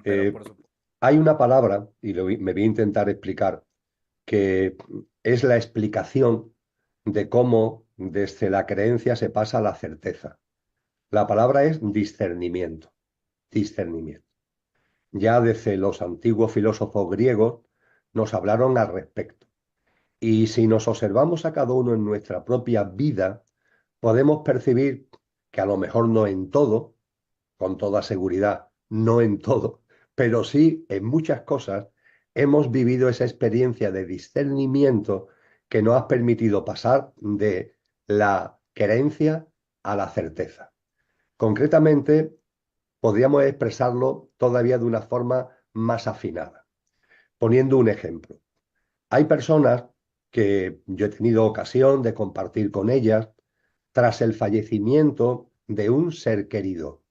Pero Eh, por supuesto. Hay una palabra, y me voy a intentar explicar, que es la explicación de cómo desde la creencia se pasa a la certeza. La palabra es discernimiento, discernimiento. Ya desde los antiguos filósofos griegos nos hablaron al respecto. Y si nos observamos a cada uno en nuestra propia vida, podemos percibir que a lo mejor no en todo, con toda seguridad, no en todo, pero sí en muchas cosas, hemos vivido esa experiencia de discernimiento que nos ha permitido pasar de la creencia a la certeza. Concretamente, podríamos expresarlo todavía de una forma más afinada. Poniendo un ejemplo, hay personas que yo he tenido ocasión de compartir con ellas tras el fallecimiento de un ser querido.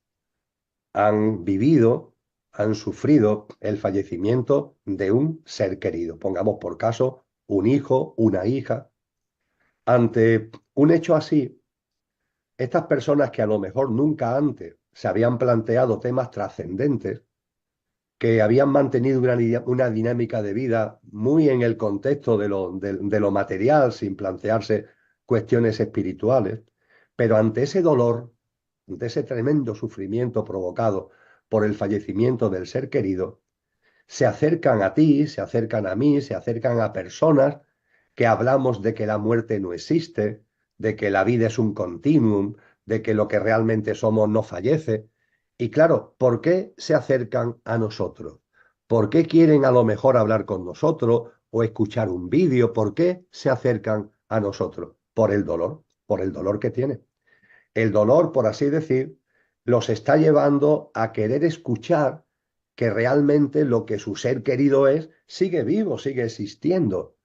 Han vivido, han sufrido el fallecimiento de un ser querido. Pongamos por caso un hijo, una hija. Ante un hecho así, estas personas que a lo mejor nunca antes se habían planteado temas trascendentes, que habían mantenido una dinámica de vida muy en el contexto de lo material, sin plantearse cuestiones espirituales, pero ante ese dolor, ante ese tremendo sufrimiento provocado por el fallecimiento del ser querido, se acercan a ti, se acercan a mí, se acercan a personas que hablamos de que la muerte no existe, de que la vida es un continuum, de que lo que realmente somos no fallece. Y claro, ¿por qué se acercan a nosotros? ¿Por qué quieren a lo mejor hablar con nosotros o escuchar un vídeo? ¿Por qué se acercan a nosotros? Por el dolor que tienen. El dolor, por así decir, los está llevando a querer escuchar que realmente lo que su ser querido es sigue vivo, sigue existiendo.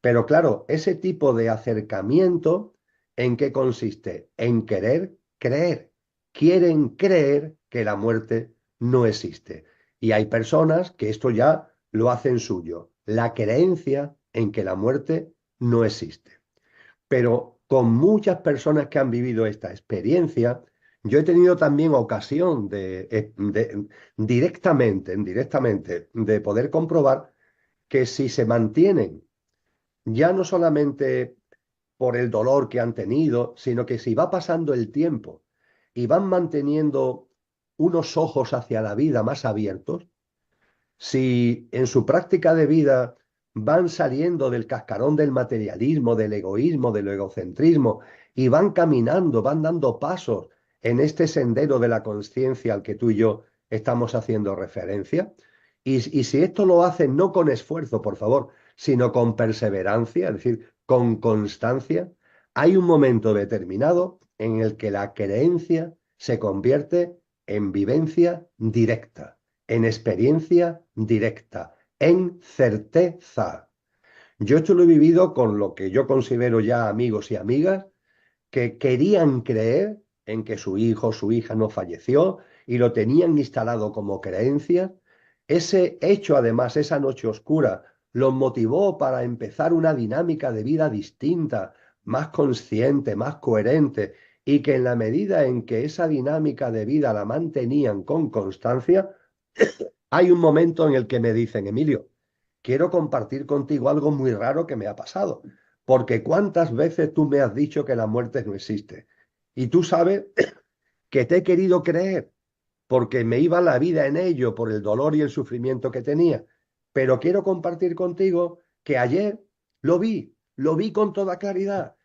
Pero claro, ese tipo de acercamiento, ¿en qué consiste? En querer creer. Quieren creer que la muerte no existe. Y hay personas que esto ya lo hacen suyo, la creencia en que la muerte no existe. Pero con muchas personas que han vivido esta experiencia, yo he tenido también ocasión directamente, de poder comprobar que si se mantienen, ya no solamente por el dolor que han tenido, sino que si va pasando el tiempo y van manteniendo unos ojos hacia la vida más abiertos, si en su práctica de vida van saliendo del cascarón del materialismo, del egoísmo, del egocentrismo, y van caminando, van dando pasos en este sendero de la conciencia al que tú y yo estamos haciendo referencia, y si esto lo hacen no con esfuerzo, por favor, sino con perseverancia, es decir, con constancia, hay un momento determinado en el que la creencia se convierte en vivencia directa, en experiencia directa, en certeza. Yo esto lo he vivido con lo que yo considero ya amigos y amigas que querían creer en que su hijo o su hija no falleció y lo tenían instalado como creencia. Ese hecho, además, esa noche oscura, los motivó para empezar una dinámica de vida distinta, más consciente, más coherente, y que en la medida en que esa dinámica de vida la mantenían con constancia, hay un momento en el que me dicen, Emilio, quiero compartir contigo algo muy raro que me ha pasado, porque cuántas veces tú me has dicho que la muerte no existe. Y tú sabes que te he querido creer, porque me iba la vida en ello por el dolor y el sufrimiento que tenía. Pero quiero compartir contigo que ayer lo vi con toda claridad.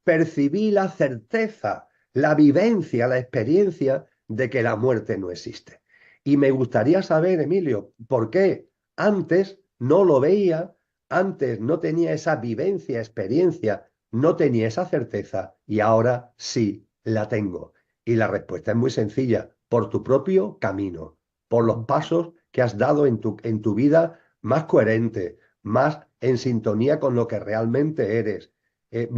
Percibí la certeza, la vivencia, la experiencia de que la muerte no existe. Y me gustaría saber, Emilio, por qué antes no lo veía, antes no tenía esa vivencia, experiencia, no tenía esa certeza y ahora sí la tengo. Y la respuesta es muy sencilla, por tu propio camino, por los pasos que has dado en tu vida más coherente, más en sintonía con lo que realmente eres. Eh,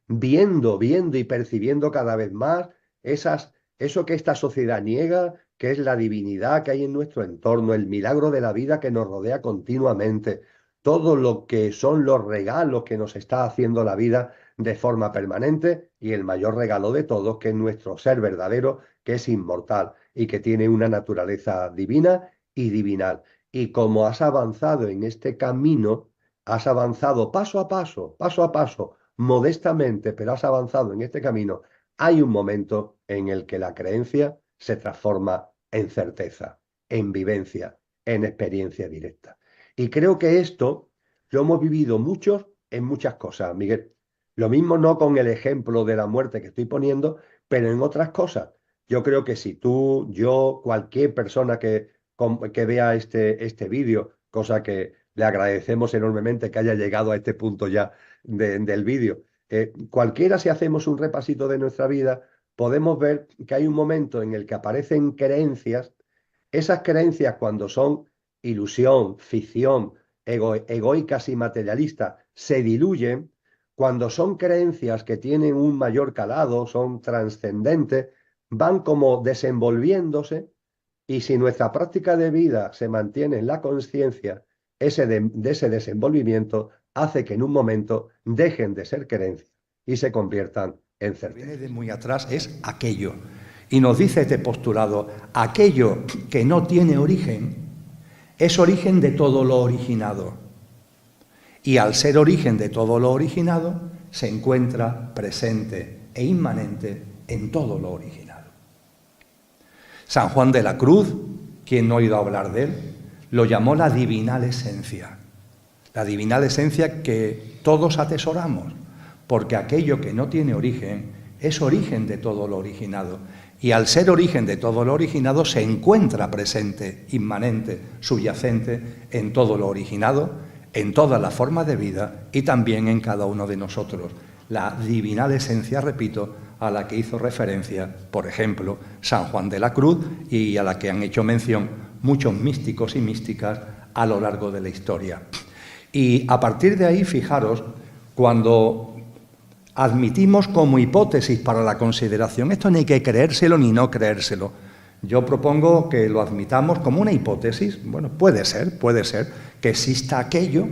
viendo y percibiendo cada vez más eso que esta sociedad niega, que es la divinidad que hay en nuestro entorno, el milagro de la vida que nos rodea continuamente, todo lo que son los regalos que nos está haciendo la vida de forma permanente y el mayor regalo de todos, que es nuestro ser verdadero, que es inmortal y que tiene una naturaleza divina y divinal. Y como has avanzado en este camino, has avanzado paso a paso, modestamente, pero has avanzado en este camino, hay un momento en el que la creencia se transforma en certeza, en vivencia, en experiencia directa. Y creo que esto lo hemos vivido muchos en muchas cosas, Miguel. Lo mismo no con el ejemplo de la muerte que estoy poniendo, pero en otras cosas. Yo creo que si tú, yo, cualquier persona que vea este vídeo, cosa que le agradecemos enormemente que haya llegado a este punto ya del vídeo, cualquiera, si hacemos un repasito de nuestra vida, podemos ver que hay un momento en el que aparecen creencias. Esas creencias, cuando son ilusión, ficción, egoicas y materialistas, se diluyen. Cuando son creencias que tienen un mayor calado, son trascendentes, van como desenvolviéndose, y si nuestra práctica de vida se mantiene en la conciencia, de ese desenvolvimiento hace que en un momento dejen de ser creencias y se conviertan en certeza. Viene de muy atrás, es aquello. Y nos dice este postulado, aquello que no tiene origen es origen de todo lo originado. Y al ser origen de todo lo originado, se encuentra presente e inmanente en todo lo originado. San Juan de la Cruz, quien no ha oído hablar de él, lo llamó la divinal esencia. La divinal esencia que todos atesoramos, porque aquello que no tiene origen es origen de todo lo originado. Y al ser origen de todo lo originado se encuentra presente, inmanente, subyacente en todo lo originado, en todas las formas de vida y también en cada uno de nosotros. La divinal esencia, repito, a la que hizo referencia, por ejemplo, San Juan de la Cruz y a la que han hecho mención muchos místicos y místicas a lo largo de la historia. Y a partir de ahí, fijaros, cuando admitimos como hipótesis para la consideración, esto ni hay que creérselo ni no creérselo. Yo propongo que lo admitamos como una hipótesis. Bueno, puede ser que exista aquello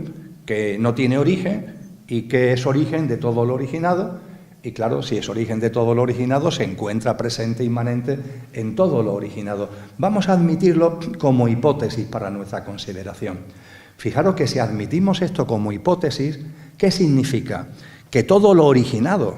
que no tiene origen y que es origen de todo lo originado. Y claro, si es origen de todo lo originado, se encuentra presente, inmanente en todo lo originado. Vamos a admitirlo como hipótesis para nuestra consideración. Fijaros que si admitimos esto como hipótesis, ¿qué significa? Que todo lo originado,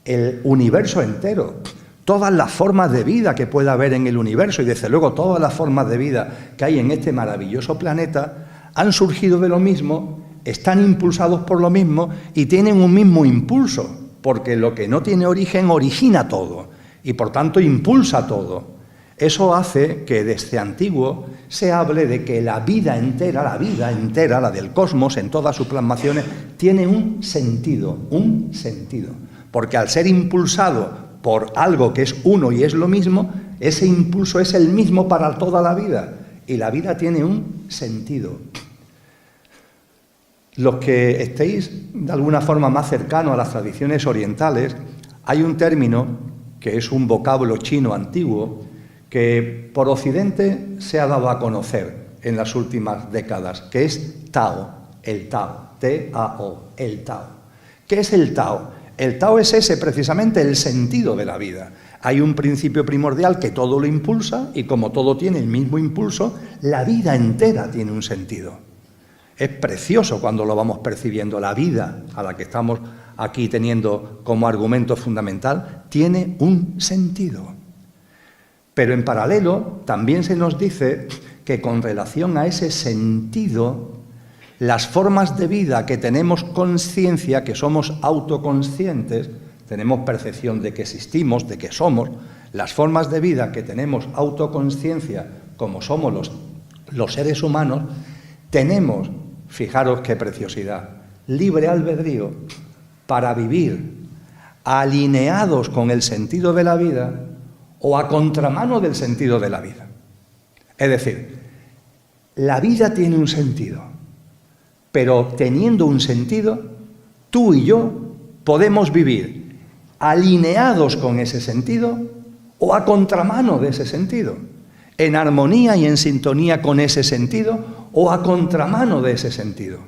el universo entero, todas las formas de vida que pueda haber en el universo y desde luego todas las formas de vida que hay en este maravilloso planeta, han surgido de lo mismo, están impulsados por lo mismo y tienen un mismo impulso. Porque lo que no tiene origen origina todo y por tanto impulsa todo. Eso hace que desde antiguo se hable de que la vida entera, la del cosmos en todas sus plasmaciones, tiene un sentido. Porque al ser impulsado por algo que es uno y es lo mismo, ese impulso es el mismo para toda la vida y la vida tiene un sentido. Los que estéis de alguna forma más cercanos a las tradiciones orientales, hay un término que es un vocablo chino antiguo que por Occidente se ha dado a conocer en las últimas décadas, que es Tao, el Tao, T-A-O, el Tao. ¿Qué es el Tao? El Tao es ese, precisamente, el sentido de la vida. Hay un principio primordial que todo lo impulsa y como todo tiene el mismo impulso, la vida entera tiene un sentido. Es precioso cuando lo vamos percibiendo. La vida a la que estamos aquí teniendo como argumento fundamental tiene un sentido. Pero en paralelo también se nos dice que con relación a ese sentido, las formas de vida que tenemos conciencia, que somos autoconscientes, tenemos percepción de que existimos, de que somos, las formas de vida que tenemos autoconsciencia, como somos los seres humanos, tenemos, fijaros qué preciosidad, libre albedrío para vivir alineados con el sentido de la vida o a contramano del sentido de la vida. Es decir, la vida tiene un sentido, pero teniendo un sentido, tú y yo podemos vivir alineados con ese sentido o a contramano de ese sentido, en armonía y en sintonía con ese sentido o a contramano de ese sentido.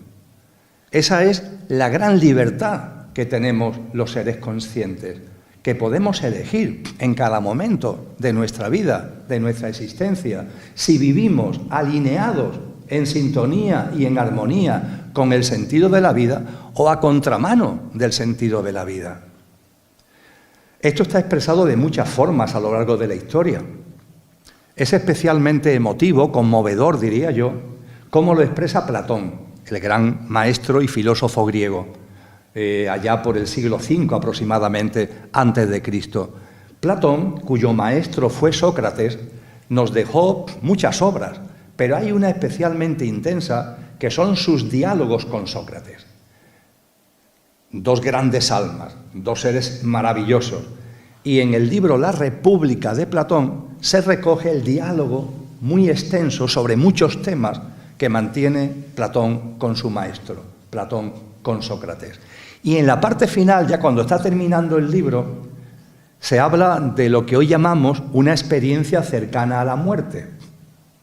Esa es la gran libertad que tenemos los seres conscientes, que podemos elegir en cada momento de nuestra vida, de nuestra existencia, si vivimos alineados en sintonía y en armonía con el sentido de la vida o a contramano del sentido de la vida. Esto está expresado de muchas formas a lo largo de la historia. Es especialmente emotivo, conmovedor, diría yo, como lo expresa Platón, el gran maestro y filósofo griego, allá por el siglo V aproximadamente antes de Cristo. Platón, cuyo maestro fue Sócrates, nos dejó muchas obras, pero hay una especialmente intensa que son sus diálogos con Sócrates. Dos grandes almas, dos seres maravillosos. Y en el libro La República de Platón se recoge el diálogo muy extenso sobre muchos temas que mantiene Platón con su maestro, Platón con Sócrates. Y en la parte final, ya cuando está terminando el libro, se habla de lo que hoy llamamos una experiencia cercana a la muerte.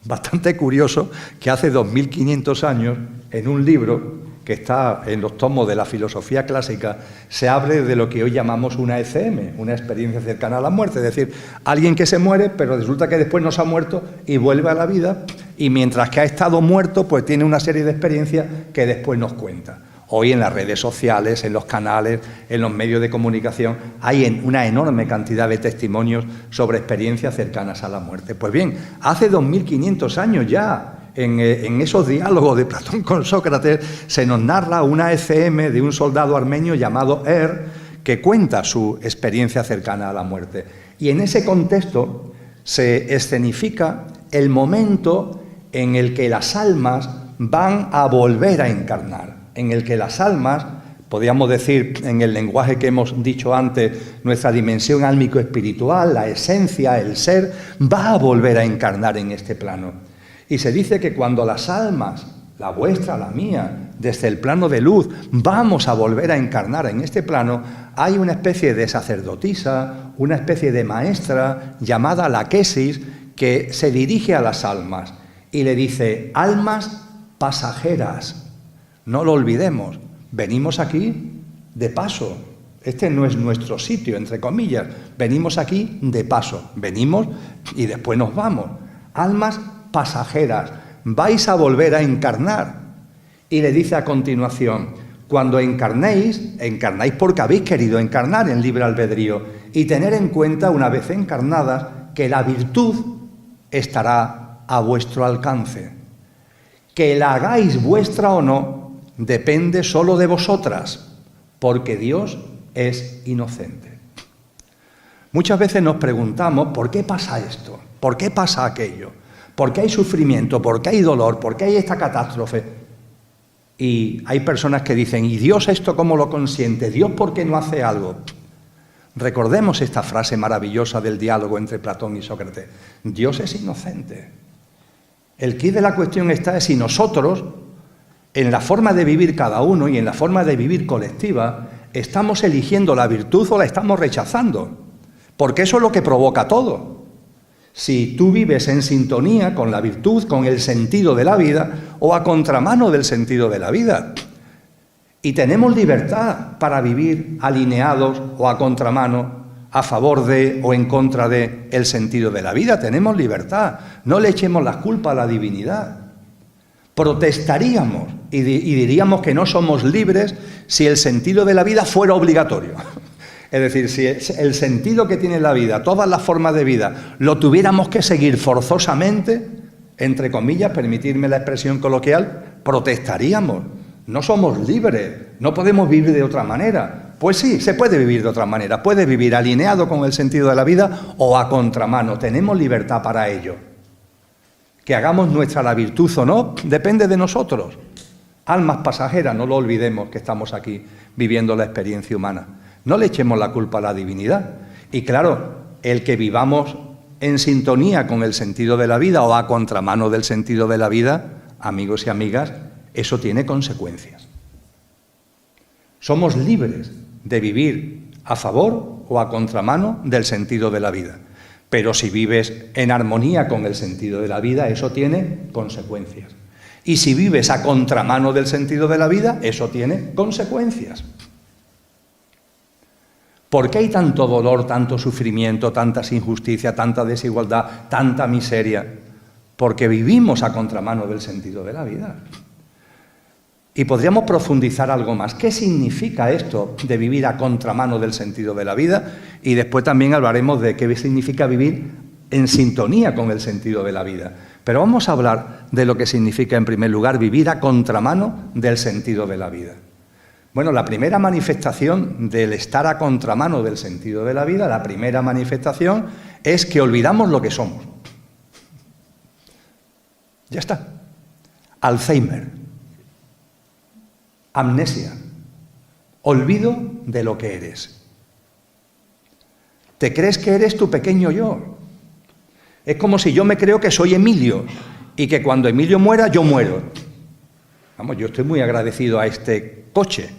Bastante curioso que hace 2500 años, en un libro que está en los tomos de la filosofía clásica, se hable de lo que hoy llamamos una ECM, una experiencia cercana a la muerte, es decir, alguien que se muere, pero resulta que después no se ha muerto y vuelve a la vida, y mientras que ha estado muerto, pues tiene una serie de experiencias que después nos cuenta. Hoy en las redes sociales, en los canales, en los medios de comunicación, hay una enorme cantidad de testimonios sobre experiencias cercanas a la muerte. Pues bien, hace 2500 años ya, en esos diálogos de Platón con Sócrates, se nos narra una ECM de un soldado armenio llamado que cuenta su experiencia cercana a la muerte. Y en ese contexto se escenifica el momento en el que las almas van a volver a encarnar, en el que las almas, podríamos decir en el lenguaje que hemos dicho antes, nuestra dimensión álmico-espiritual, la esencia, el ser, va a volver a encarnar en este plano. Y se dice que cuando las almas, la vuestra, la mía, desde el plano de luz, vamos a volver a encarnar en este plano, hay una especie de sacerdotisa, una especie de maestra llamada la Quesis, que se dirige a las almas y le dice: almas pasajeras, no lo olvidemos, venimos aquí de paso, este no es nuestro sitio, entre comillas, venimos aquí de paso, venimos y después nos vamos, almas pasajeras, vais a volver a encarnar. Y le dice a continuación: cuando encarnéis, encarnáis porque habéis querido encarnar en libre albedrío, y tener en cuenta, una vez encarnadas, que la virtud estará a vuestro alcance. Que la hagáis vuestra o no, depende solo de vosotras, porque Dios es inocente. Muchas veces nos preguntamos: ¿por qué pasa esto? ¿Por qué pasa aquello? ¿Por qué hay sufrimiento? ¿Por qué hay dolor? ¿Por qué hay esta catástrofe? Y hay personas que dicen: ¿y Dios esto cómo lo consiente? ¿Dios por qué no hace algo? Recordemos esta frase maravillosa del diálogo entre Platón y Sócrates: Dios es inocente. El quid de la cuestión está en si nosotros, en la forma de vivir cada uno y en la forma de vivir colectiva, estamos eligiendo la virtud o la estamos rechazando. Porque eso es lo que provoca todo. Si tú vives en sintonía con la virtud, con el sentido de la vida, o a contramano del sentido de la vida. Y tenemos libertad para vivir alineados o a contramano, a favor de o en contra de el sentido de la vida. Tenemos libertad. No le echemos la culpa a la divinidad. Protestaríamos y diríamos que no somos libres si el sentido de la vida fuera obligatorio. Es decir, si el sentido que tiene la vida, todas las formas de vida, lo tuviéramos que seguir forzosamente, entre comillas, permitirme la expresión coloquial, protestaríamos. No somos libres, no podemos vivir de otra manera. Pues sí, se puede vivir de otra manera, puede vivir alineado con el sentido de la vida o a contramano, tenemos libertad para ello. Que hagamos nuestra la virtud o no, depende de nosotros. Almas pasajeras, no lo olvidemos que estamos aquí viviendo la experiencia humana. No le echemos la culpa a la divinidad. Y claro, el que vivamos en sintonía con el sentido de la vida o a contramano del sentido de la vida, amigos y amigas, eso tiene consecuencias. Somos libres de vivir a favor o a contramano del sentido de la vida. Pero si vives en armonía con el sentido de la vida, eso tiene consecuencias. Y si vives a contramano del sentido de la vida, eso tiene consecuencias. ¿Por qué hay tanto dolor, tanto sufrimiento, tantas injusticias, tanta desigualdad, tanta miseria? Porque vivimos a contramano del sentido de la vida. Y podríamos profundizar algo más. ¿Qué significa esto de vivir a contramano del sentido de la vida? Y después también hablaremos de qué significa vivir en sintonía con el sentido de la vida. Pero vamos a hablar de lo que significa, en primer lugar, vivir a contramano del sentido de la vida. Bueno, la primera manifestación del estar a contramano del sentido de la vida, la primera manifestación es que olvidamos lo que somos. Ya está. Alzheimer. Amnesia. Olvido de lo que eres. ¿Te crees que eres tu pequeño yo? Es como si yo me creo que soy Emilio y que cuando Emilio muera, yo muero. Vamos, yo estoy muy agradecido a este coche,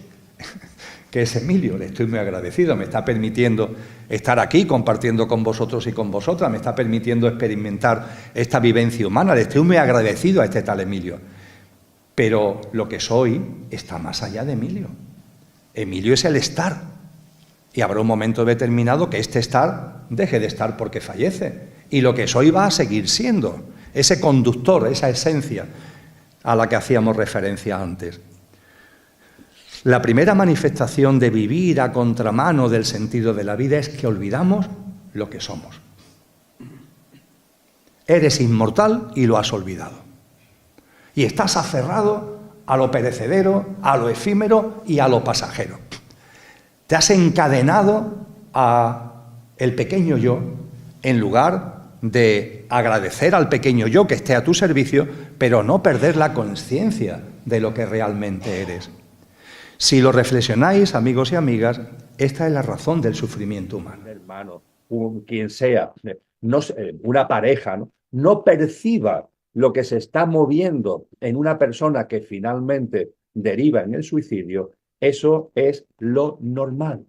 que es Emilio, le estoy muy agradecido, me está permitiendo estar aquí compartiendo con vosotros y con vosotras, me está permitiendo experimentar esta vivencia humana, le estoy muy agradecido a este tal Emilio. Pero lo que soy está más allá de Emilio. Emilio es el estar. Y habrá un momento determinado que este estar deje de estar porque fallece. Y lo que soy va a seguir siendo ese conductor, esa esencia a la que hacíamos referencia antes. La primera manifestación de vivir a contramano del sentido de la vida es que olvidamos lo que somos. Eres inmortal y lo has olvidado. Y estás aferrado a lo perecedero, a lo efímero y a lo pasajero. Te has encadenado a el pequeño yo en lugar de agradecer al pequeño yo que esté a tu servicio, pero no perder la conciencia de lo que realmente eres. Si lo reflexionáis, amigos y amigas, esta es la razón del sufrimiento humano. Hermano, quien sea, no, una pareja, no perciba lo que se está moviendo en una persona que finalmente deriva en el suicidio, eso es lo normal.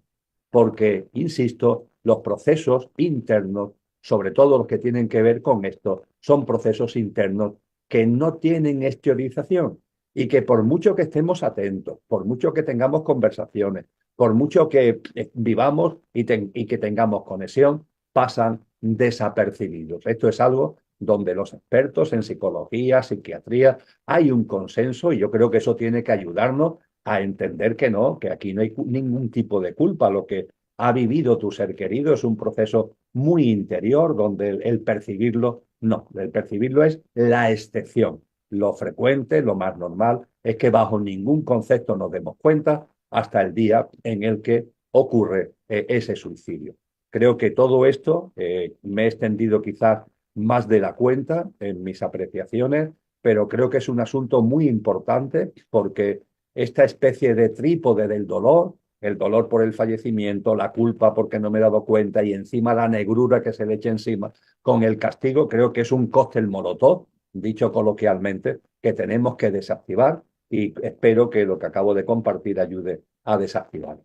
Porque, insisto, los procesos internos, sobre todo los que tienen que ver con esto, son procesos internos que no tienen exteriorización y que por mucho que estemos atentos, por mucho que tengamos conversaciones, por mucho que vivamos y que tengamos conexión, pasan desapercibidos. Esto es algo donde los expertos en psicología, psiquiatría, hay un consenso y yo creo que eso tiene que ayudarnos a entender que no, que aquí no hay ningún tipo de culpa. Lo que ha vivido tu ser querido es un proceso muy interior donde el percibirlo, no, el percibirlo es la excepción. Lo frecuente, lo más normal, es que bajo ningún concepto nos demos cuenta hasta el día en el que ocurre ese suicidio. Creo que todo esto, me he extendido quizás más de la cuenta en mis apreciaciones, pero creo que es un asunto muy importante porque esta especie de trípode del dolor, el dolor por el fallecimiento, la culpa porque no me he dado cuenta y encima la negrura que se le echa encima con el castigo, creo que es un cóctel molotov, dicho coloquialmente, que tenemos que desactivar y espero que lo que acabo de compartir ayude a desactivarlo.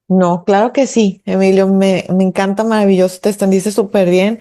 No, claro que sí, Emilio, me encanta, maravilloso, te extendiste súper bien.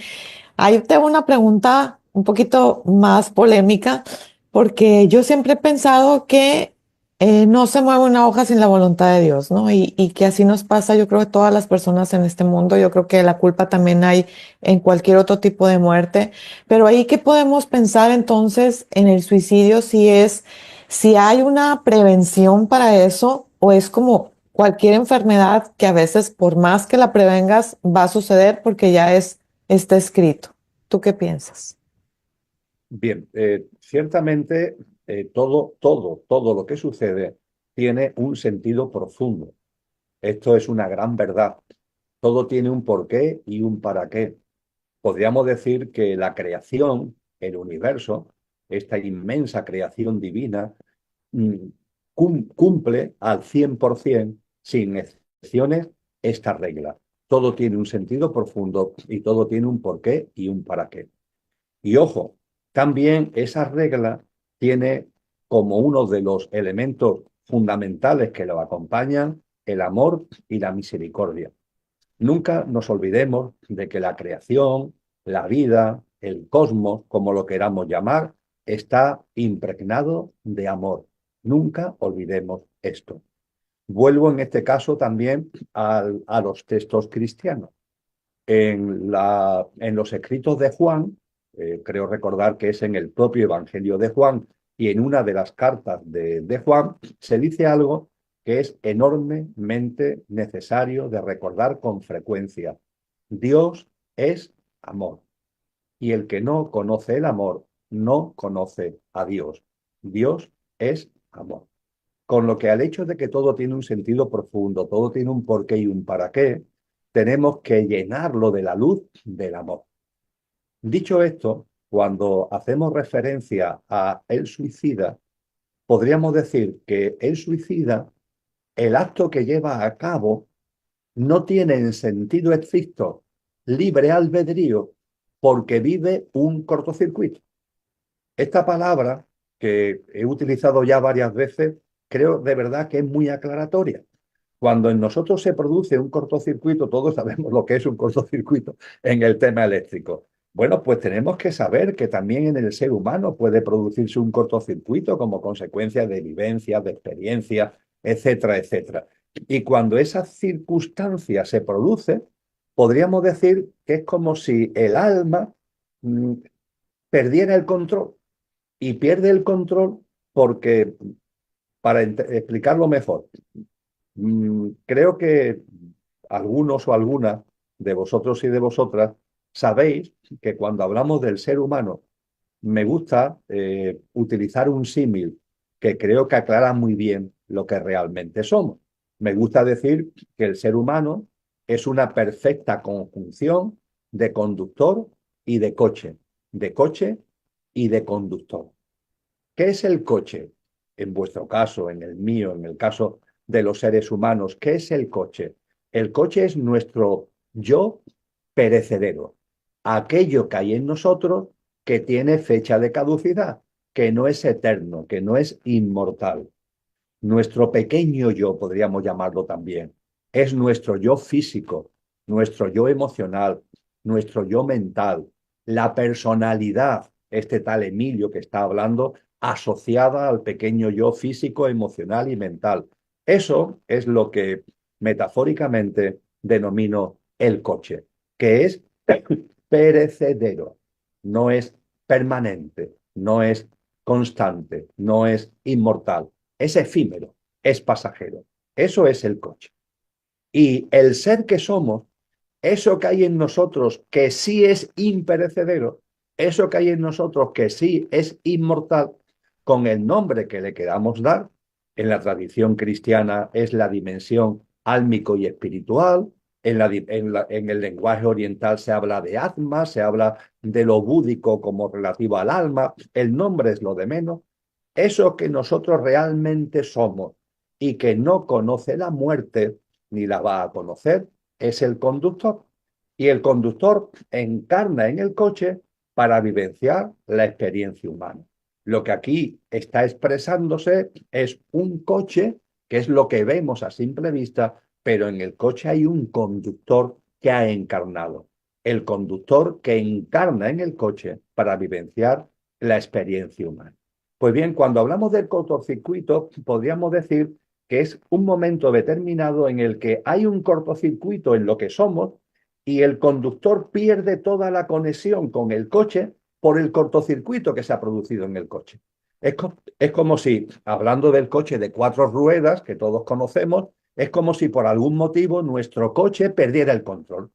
Ahí tengo una pregunta un poquito más polémica, porque yo siempre he pensado que no se mueve una hoja sin la voluntad de Dios, ¿no? Y que así nos pasa, yo creo, a todas las personas en este mundo. Yo creo que la culpa también hay en cualquier otro tipo de muerte. Pero ahí, ¿qué podemos pensar entonces en el suicidio? Si hay una prevención para eso, o es como cualquier enfermedad que a veces, por más que la prevengas, va a suceder porque ya está escrito. ¿Tú qué piensas? Bien, ciertamente todo lo que sucede tiene un sentido profundo. Esto es una gran verdad. Todo tiene un porqué y un para qué. Podríamos decir que la creación, el universo, esta inmensa creación divina, mm, cumple al 100%, sin excepciones, esta regla. Todo tiene un sentido profundo y todo tiene un porqué y un para qué. Y ojo, también esa regla tiene como uno de los elementos fundamentales que lo acompañan el amor y la misericordia. Nunca nos olvidemos de que la creación, la vida, el cosmos, como lo queramos llamar, está impregnado de amor. Nunca olvidemos esto. Vuelvo en este caso también a los textos cristianos. En los escritos de Juan, creo recordar que es en el propio Evangelio de Juan y en una de las cartas de Juan, se dice algo que es enormemente necesario de recordar con frecuencia. Dios es amor, y el que no conoce el amor no conoce a Dios. Dios es amor. Con lo que al hecho de que todo tiene un sentido profundo, todo tiene un porqué y un para qué, tenemos que llenarlo de la luz del amor. Dicho esto, cuando hacemos referencia a el suicida, podríamos decir que el suicida, el acto que lleva a cabo, no tiene en sentido estricto libre albedrío porque vive un cortocircuito. Esta palabra, que he utilizado ya varias veces, creo de verdad que es muy aclaratoria. Cuando en nosotros se produce un cortocircuito, todos sabemos lo que es un cortocircuito en el tema eléctrico. Bueno, pues tenemos que saber que también en el ser humano puede producirse un cortocircuito como consecuencia de vivencias, de experiencias, etcétera, etcétera. Y cuando esa circunstancia se produce, podríamos decir que es como si el alma mm, perdiera el control. Y pierde el control porque, para explicarlo mejor, creo que algunos o algunas de vosotros y de vosotras sabéis que cuando hablamos del ser humano, me gusta utilizar un símil que creo que aclara muy bien lo que realmente somos. Me gusta decir que el ser humano es una perfecta conjunción de conductor y de coche y de conductor. ¿Qué es el coche? En vuestro caso, en el mío, en el caso de los seres humanos, ¿qué es el coche? El coche es nuestro yo perecedero, aquello que hay en nosotros que tiene fecha de caducidad, que no es eterno, que no es inmortal. Nuestro pequeño yo, podríamos llamarlo también, es nuestro yo físico, nuestro yo emocional, nuestro yo mental, la personalidad, este tal Emilio que está hablando, asociada al pequeño yo físico, emocional y mental. Eso es lo que metafóricamente denomino el coche, que es perecedero, no es permanente, no es constante, no es inmortal, es efímero, es pasajero. Eso es el coche. Y el ser que somos, eso que hay en nosotros que sí es imperecedero, eso que hay en nosotros que sí es inmortal, con el nombre que le queramos dar, en la tradición cristiana es la dimensión álmico y espiritual, en el lenguaje oriental se habla de atma, se habla de lo búdico como relativo al alma, el nombre es lo de menos. Eso que nosotros realmente somos y que no conoce la muerte ni la va a conocer es el conductor. Y el conductor encarna en el coche para vivenciar la experiencia humana. Lo que aquí está expresándose es un coche, que es lo que vemos a simple vista, pero en el coche hay un conductor que ha encarnado. El conductor que encarna en el coche para vivenciar la experiencia humana. Pues bien, cuando hablamos del cortocircuito, podríamos decir que es un momento determinado en el que hay un cortocircuito en lo que somos y el conductor pierde toda la conexión con el coche por el cortocircuito que se ha producido en el coche. Es como si, hablando del coche de 4 ruedas, que todos conocemos, es como si por algún motivo nuestro coche perdiera el control.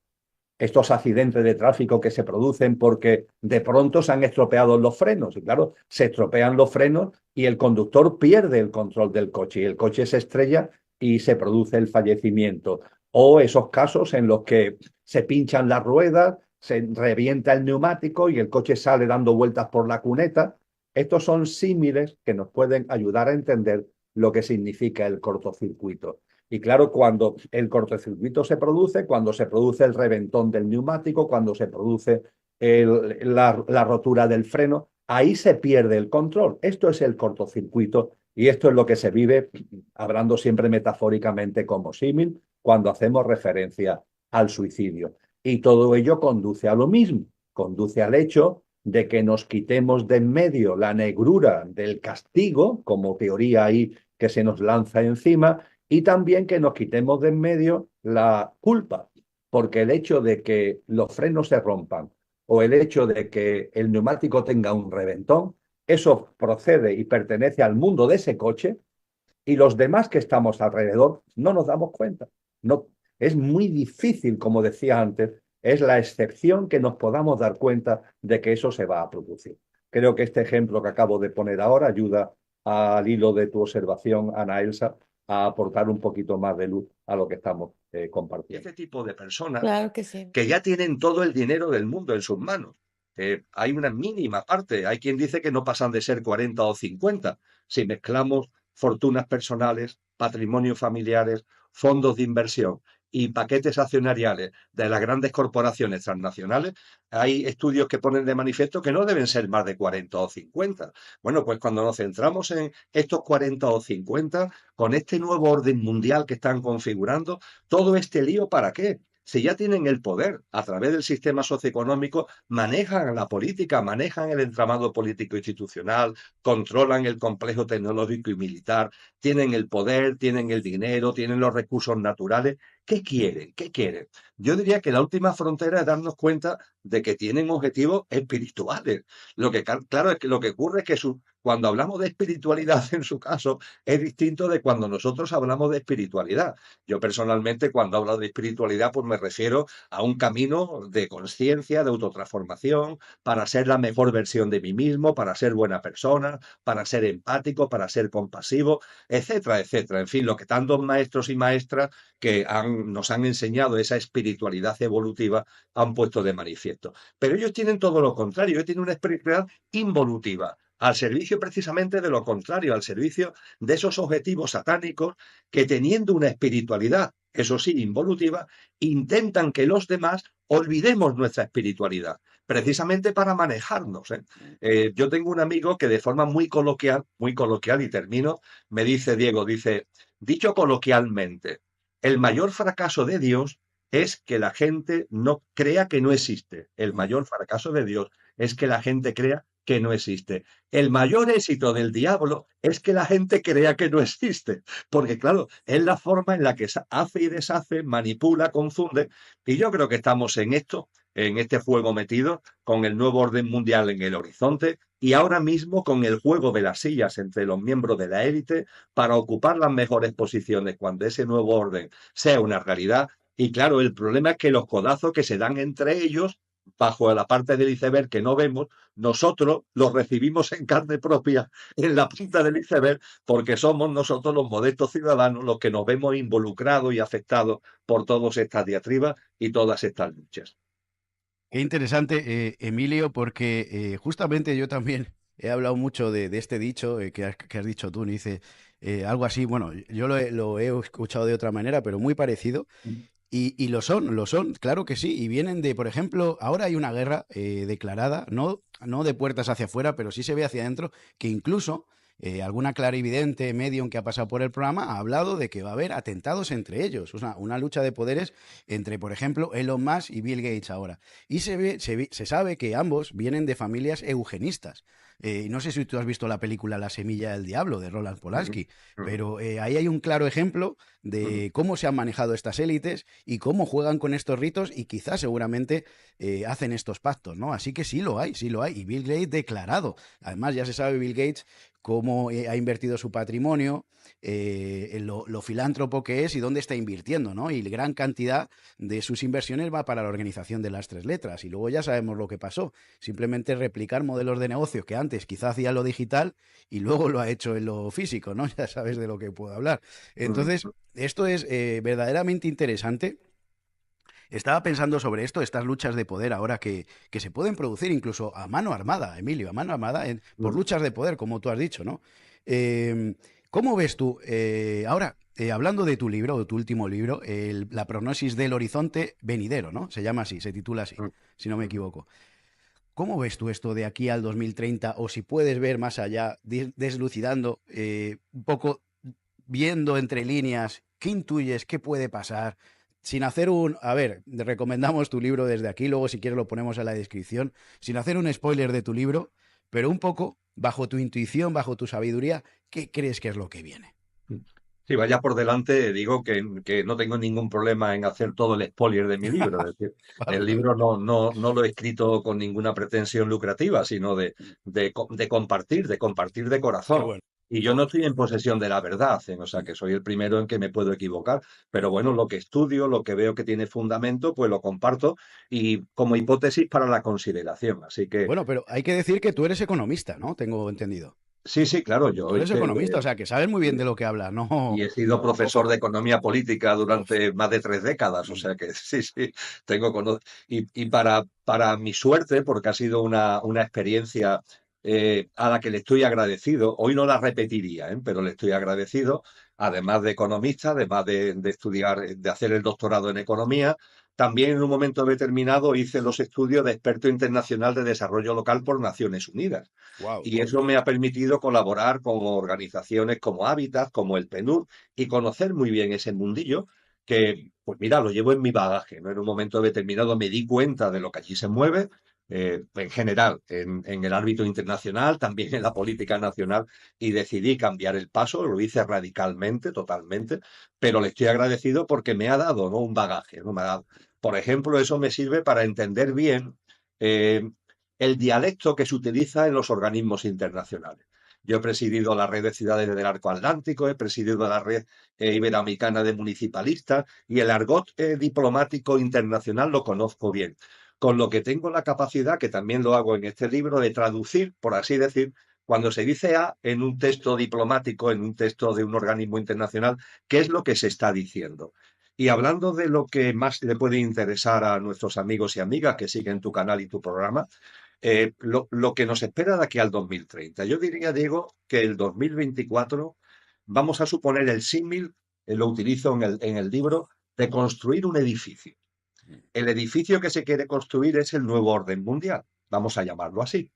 Estos accidentes de tráfico que se producen porque de pronto se han estropeado los frenos. Y claro, se estropean los frenos y el conductor pierde el control del coche y el coche se estrella y se produce el fallecimiento. O esos casos en los que se pinchan las ruedas, se revienta el neumático y el coche sale dando vueltas por la cuneta. Estos son símiles que nos pueden ayudar a entender lo que significa el cortocircuito. Y claro, cuando el cortocircuito se produce, cuando se produce el reventón del neumático, cuando se produce la rotura del freno, ahí se pierde el control. Esto es el cortocircuito y esto es lo que se vive, hablando siempre metafóricamente como símil, cuando hacemos referencia al suicidio. Y todo ello conduce a lo mismo, conduce al hecho de que nos quitemos de en medio la negrura del castigo, como teoría ahí que se nos lanza encima, Y también que nos quitemos de en medio la culpa, porque el hecho de que los frenos se rompan o el hecho de que el neumático tenga un reventón, eso procede y pertenece al mundo de ese coche y los demás que estamos alrededor no nos damos cuenta. No, es muy difícil, como decía antes, es la excepción que nos podamos dar cuenta de que eso se va a producir. Creo que este ejemplo que acabo de poner ahora ayuda al hilo de tu observación, Ana Elsa, a aportar un poquito más de luz a lo que estamos compartiendo. Este tipo de personas Claro que sí. que ya tienen todo el dinero del mundo en sus manos. Hay una mínima parte, hay quien dice que no pasan de ser 40 o 50. Si mezclamos fortunas personales, patrimonios familiares, fondos de inversión y paquetes accionariales de las grandes corporaciones transnacionales, hay estudios que ponen de manifiesto que no deben ser más de 40 o 50. Bueno, pues cuando nos centramos en estos 40 o 50, con este nuevo orden mundial que están configurando, todo este lío, ¿para qué? Si ya tienen el poder a través del sistema socioeconómico, manejan la política, manejan el entramado político institucional, controlan el complejo tecnológico y militar, tienen el poder, tienen el dinero, tienen los recursos naturales. ¿Qué quieren? ¿Qué quieren? Yo diría que la última frontera es darnos cuenta de que tienen objetivos espirituales. Lo que, claro, es que lo que ocurre es que cuando hablamos de espiritualidad, en su caso, es distinto de cuando nosotros hablamos de espiritualidad. Yo personalmente, cuando hablo de espiritualidad, pues me refiero a un camino de conciencia, de autotransformación, para ser la mejor versión de mí mismo, para ser buena persona, para ser empático, para ser compasivo, etcétera, etcétera. En fin, lo que tantos maestros y maestras que nos han enseñado esa espiritualidad evolutiva han puesto de manifiesto. Pero ellos tienen todo lo contrario, ellos tienen una espiritualidad involutiva, al servicio precisamente de lo contrario, al servicio de esos objetivos satánicos que teniendo una espiritualidad, eso sí, involutiva, intentan que los demás olvidemos nuestra espiritualidad, precisamente para manejarnos. Yo tengo un amigo que de forma muy coloquial, y termino, me dice, Diego, dice, dicho coloquialmente, el mayor fracaso de Dios es que la gente no crea que no existe. El mayor fracaso de Dios es que la gente crea que no existe. El mayor éxito del diablo es que la gente crea que no existe, porque claro, es la forma en la que hace y deshace, manipula, confunde, y yo creo que estamos en esto, en este juego metido, con el nuevo orden mundial en el horizonte, y ahora mismo con el juego de las sillas entre los miembros de la élite para ocupar las mejores posiciones cuando ese nuevo orden sea una realidad. Y claro, el problema es que los codazos que se dan entre ellos, bajo la parte del iceberg que no vemos, nosotros los recibimos en carne propia en la punta del iceberg porque somos nosotros los modestos ciudadanos los que nos vemos involucrados y afectados por todas estas diatribas y todas estas luchas. Qué interesante, Emilio, porque justamente yo también he hablado mucho de este dicho que has dicho tú, ¿no? Dice algo así, bueno, yo lo he escuchado de otra manera, pero muy parecido. Y lo son, claro que sí. Y vienen de, por ejemplo, ahora hay una guerra declarada, no de puertas hacia afuera, pero sí se ve hacia adentro, que incluso alguna clarividente medium que ha pasado por el programa ha hablado de que va a haber atentados entre ellos. O sea, una lucha de poderes entre, por ejemplo, Elon Musk y Bill Gates ahora. Y se sabe que ambos vienen de familias eugenistas. No sé si tú has visto la película La semilla del diablo de Roland Polanski, pero ahí hay un claro ejemplo de cómo se han manejado estas élites y cómo juegan con estos ritos y quizás seguramente hacen estos pactos, ¿no? Así que sí lo hay, sí lo hay. Y Bill Gates declarado. Además, ya se sabe Bill Gates cómo ha invertido su patrimonio, en lo filántropo que es y dónde está invirtiendo, ¿no? Y gran cantidad de sus inversiones va para la organización de las tres letras. Y luego ya sabemos lo que pasó. Simplemente replicar modelos de negocio que antes quizá hacía lo digital y luego lo ha hecho en lo físico, ¿no? Ya sabes de lo que puedo hablar. Entonces, esto es verdaderamente interesante. Estaba pensando sobre esto, estas luchas de poder ahora que se pueden producir incluso a mano armada, Emilio, a mano armada, por luchas de poder, como tú has dicho, ¿no? ¿Cómo ves tú, ahora, hablando de tu libro, de tu último libro, La prognosis del horizonte venidero, ¿no? Se llama así, se titula así, si no me equivoco. ¿Cómo ves tú esto de aquí al 2030? O si puedes ver más allá, deslucidando, un poco, viendo entre líneas, ¿qué intuyes? ¿Qué puede pasar? Sin hacer a ver, recomendamos tu libro desde aquí, luego si quieres lo ponemos en la descripción, sin hacer un spoiler de tu libro, pero un poco, bajo tu intuición, bajo tu sabiduría, ¿qué crees que es lo que viene? Si vaya por delante, digo que no tengo ningún problema en hacer todo el spoiler de mi libro. Es decir, Vale, el vale. libro no lo he escrito con ninguna pretensión lucrativa, sino de compartir de Qué corazón. bueno. Y yo no estoy en posesión de la verdad, o sea que soy el primero en que me puedo equivocar. Pero bueno, lo que estudio, lo que veo que tiene fundamento, pues lo comparto y como hipótesis para la consideración. Así que Bueno, pero hay que decir que tú eres economista, ¿no? Tengo entendido. sí, sí, claro, yo Tú eres hice, economista, o sea, que sabes muy bien de lo que hablas, y ¿no? he sido profesor de economía política Uf. durante más de 3 décadas, o Mm. sea que sí, sí, y para mi suerte, porque ha sido una experiencia a la que le estoy agradecido, hoy no la repetiría, pero le estoy agradecido, además de economista, además de estudiar, de hacer el doctorado en economía, también en un momento determinado hice los estudios de experto internacional de desarrollo local por Naciones Unidas. Wow. Y eso me ha permitido colaborar con organizaciones como Habitat, como el PNUD, y conocer muy bien ese mundillo que, pues mira, lo llevo en mi bagaje, ¿no? En un momento determinado me di cuenta de lo que allí se mueve, en general, en el ámbito internacional, también en la política nacional, y decidí cambiar el paso, lo hice radicalmente, totalmente, pero le estoy agradecido porque me ha dado, ¿no? Un bagaje, ¿no? Me ha dado. Por ejemplo, eso me sirve para entender bien eh, el dialecto que se utiliza en los organismos internacionales. Yo he presidido la red de ciudades del Arco Atlántico, he presidido la red iberoamericana de municipalistas y el argot diplomático internacional lo conozco bien. Con lo que tengo la capacidad, que también lo hago en este libro, de traducir, por así decir, cuando se dice A en un texto diplomático, en un texto de un organismo internacional, qué es lo que se está diciendo. Y hablando de lo que más le puede interesar a nuestros amigos y amigas que siguen tu canal y tu programa, lo que nos espera de aquí al 2030. Yo diría, Diego, que el 2024 vamos a suponer el símil, lo utilizo en el libro, de construir un edificio. El edificio que se quiere construir es el nuevo orden mundial, vamos a llamarlo así.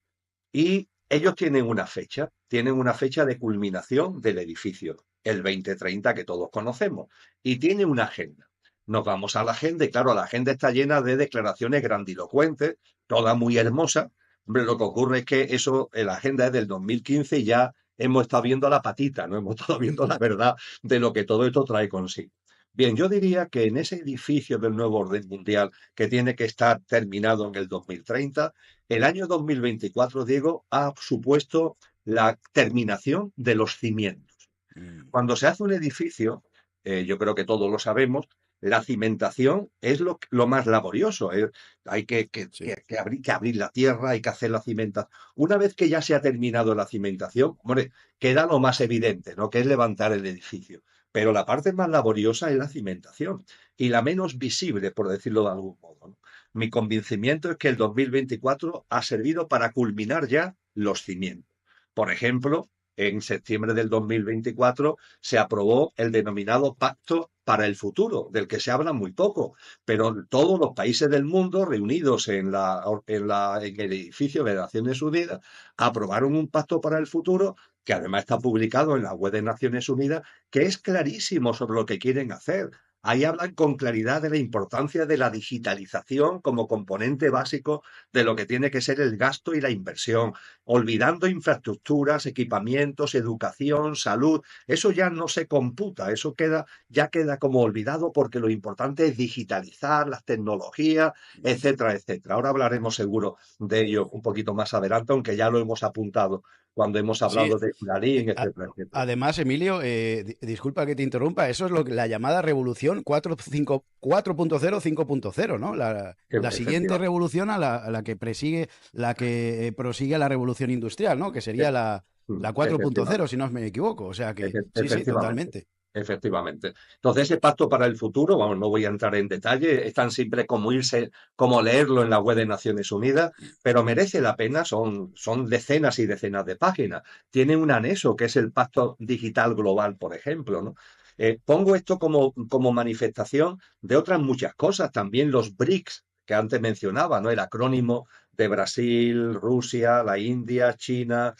Y ellos tienen una fecha de culminación del edificio, el 2030 que todos conocemos, y tiene una agenda. Nos vamos a la agenda y claro, la agenda está llena de declaraciones grandilocuentes, toda muy hermosa. Hombre, lo que ocurre es que eso, la agenda es del 2015 y ya hemos estado viendo la patita, no hemos estado viendo la verdad de lo que todo esto trae consigo. Bien, yo diría que en ese edificio del nuevo orden mundial que tiene que estar terminado en el 2030, el año 2024, Diego, ha supuesto la terminación de los cimientos. Mm. Cuando se hace un edificio, yo creo que todos lo sabemos, la cimentación es lo más laborioso. Hay Sí. que abrir la tierra, hay que hacer la cimentación. Una vez que ya se ha terminado la cimentación, hombre, queda lo más evidente, ¿no? Que es levantar el edificio. Pero la parte más laboriosa es la cimentación y la menos visible, por decirlo de algún modo, ¿no? Mi convencimiento es que el 2024 ha servido para culminar ya los cimientos. Por ejemplo, en septiembre del 2024 se aprobó el denominado Pacto para el Futuro, del que se habla muy poco, pero todos los países del mundo reunidos en el edificio de Naciones Unidas aprobaron un pacto para el futuro que además está publicado en la web de Naciones Unidas, que es clarísimo sobre lo que quieren hacer. Ahí hablan con claridad de la importancia de la digitalización como componente básico de lo que tiene que ser el gasto y la inversión, olvidando infraestructuras, equipamientos, educación, salud. Eso ya no se computa, ya queda como olvidado porque lo importante es digitalizar las tecnologías, etcétera, etcétera. Ahora hablaremos seguro de ello un poquito más adelante, aunque ya lo hemos apuntado cuando hemos Sí, hablado de Clarín, a- etcétera, etcétera. además, Emilio, disculpa que te interrumpa, eso es la llamada revolución 4.0, 5.0, ¿no? La siguiente Efectivamente. revolución a la que prosigue la revolución industrial, ¿no? Que sería la 4.0, Efectivamente. si no me equivoco. O sea que sí, sí, Efectivamente. totalmente. Efectivamente. Entonces, ese pacto para el futuro, vamos, no voy a entrar en detalle, es tan simple como como leerlo en la web de Naciones Unidas, pero merece la pena, son decenas y decenas de páginas. Tiene un anexo que es el Pacto Digital Global, por ejemplo, ¿no? Pongo esto como manifestación de otras muchas cosas, también los BRICS, que antes mencionaba, ¿no? El acrónimo de Brasil, Rusia, la India, China,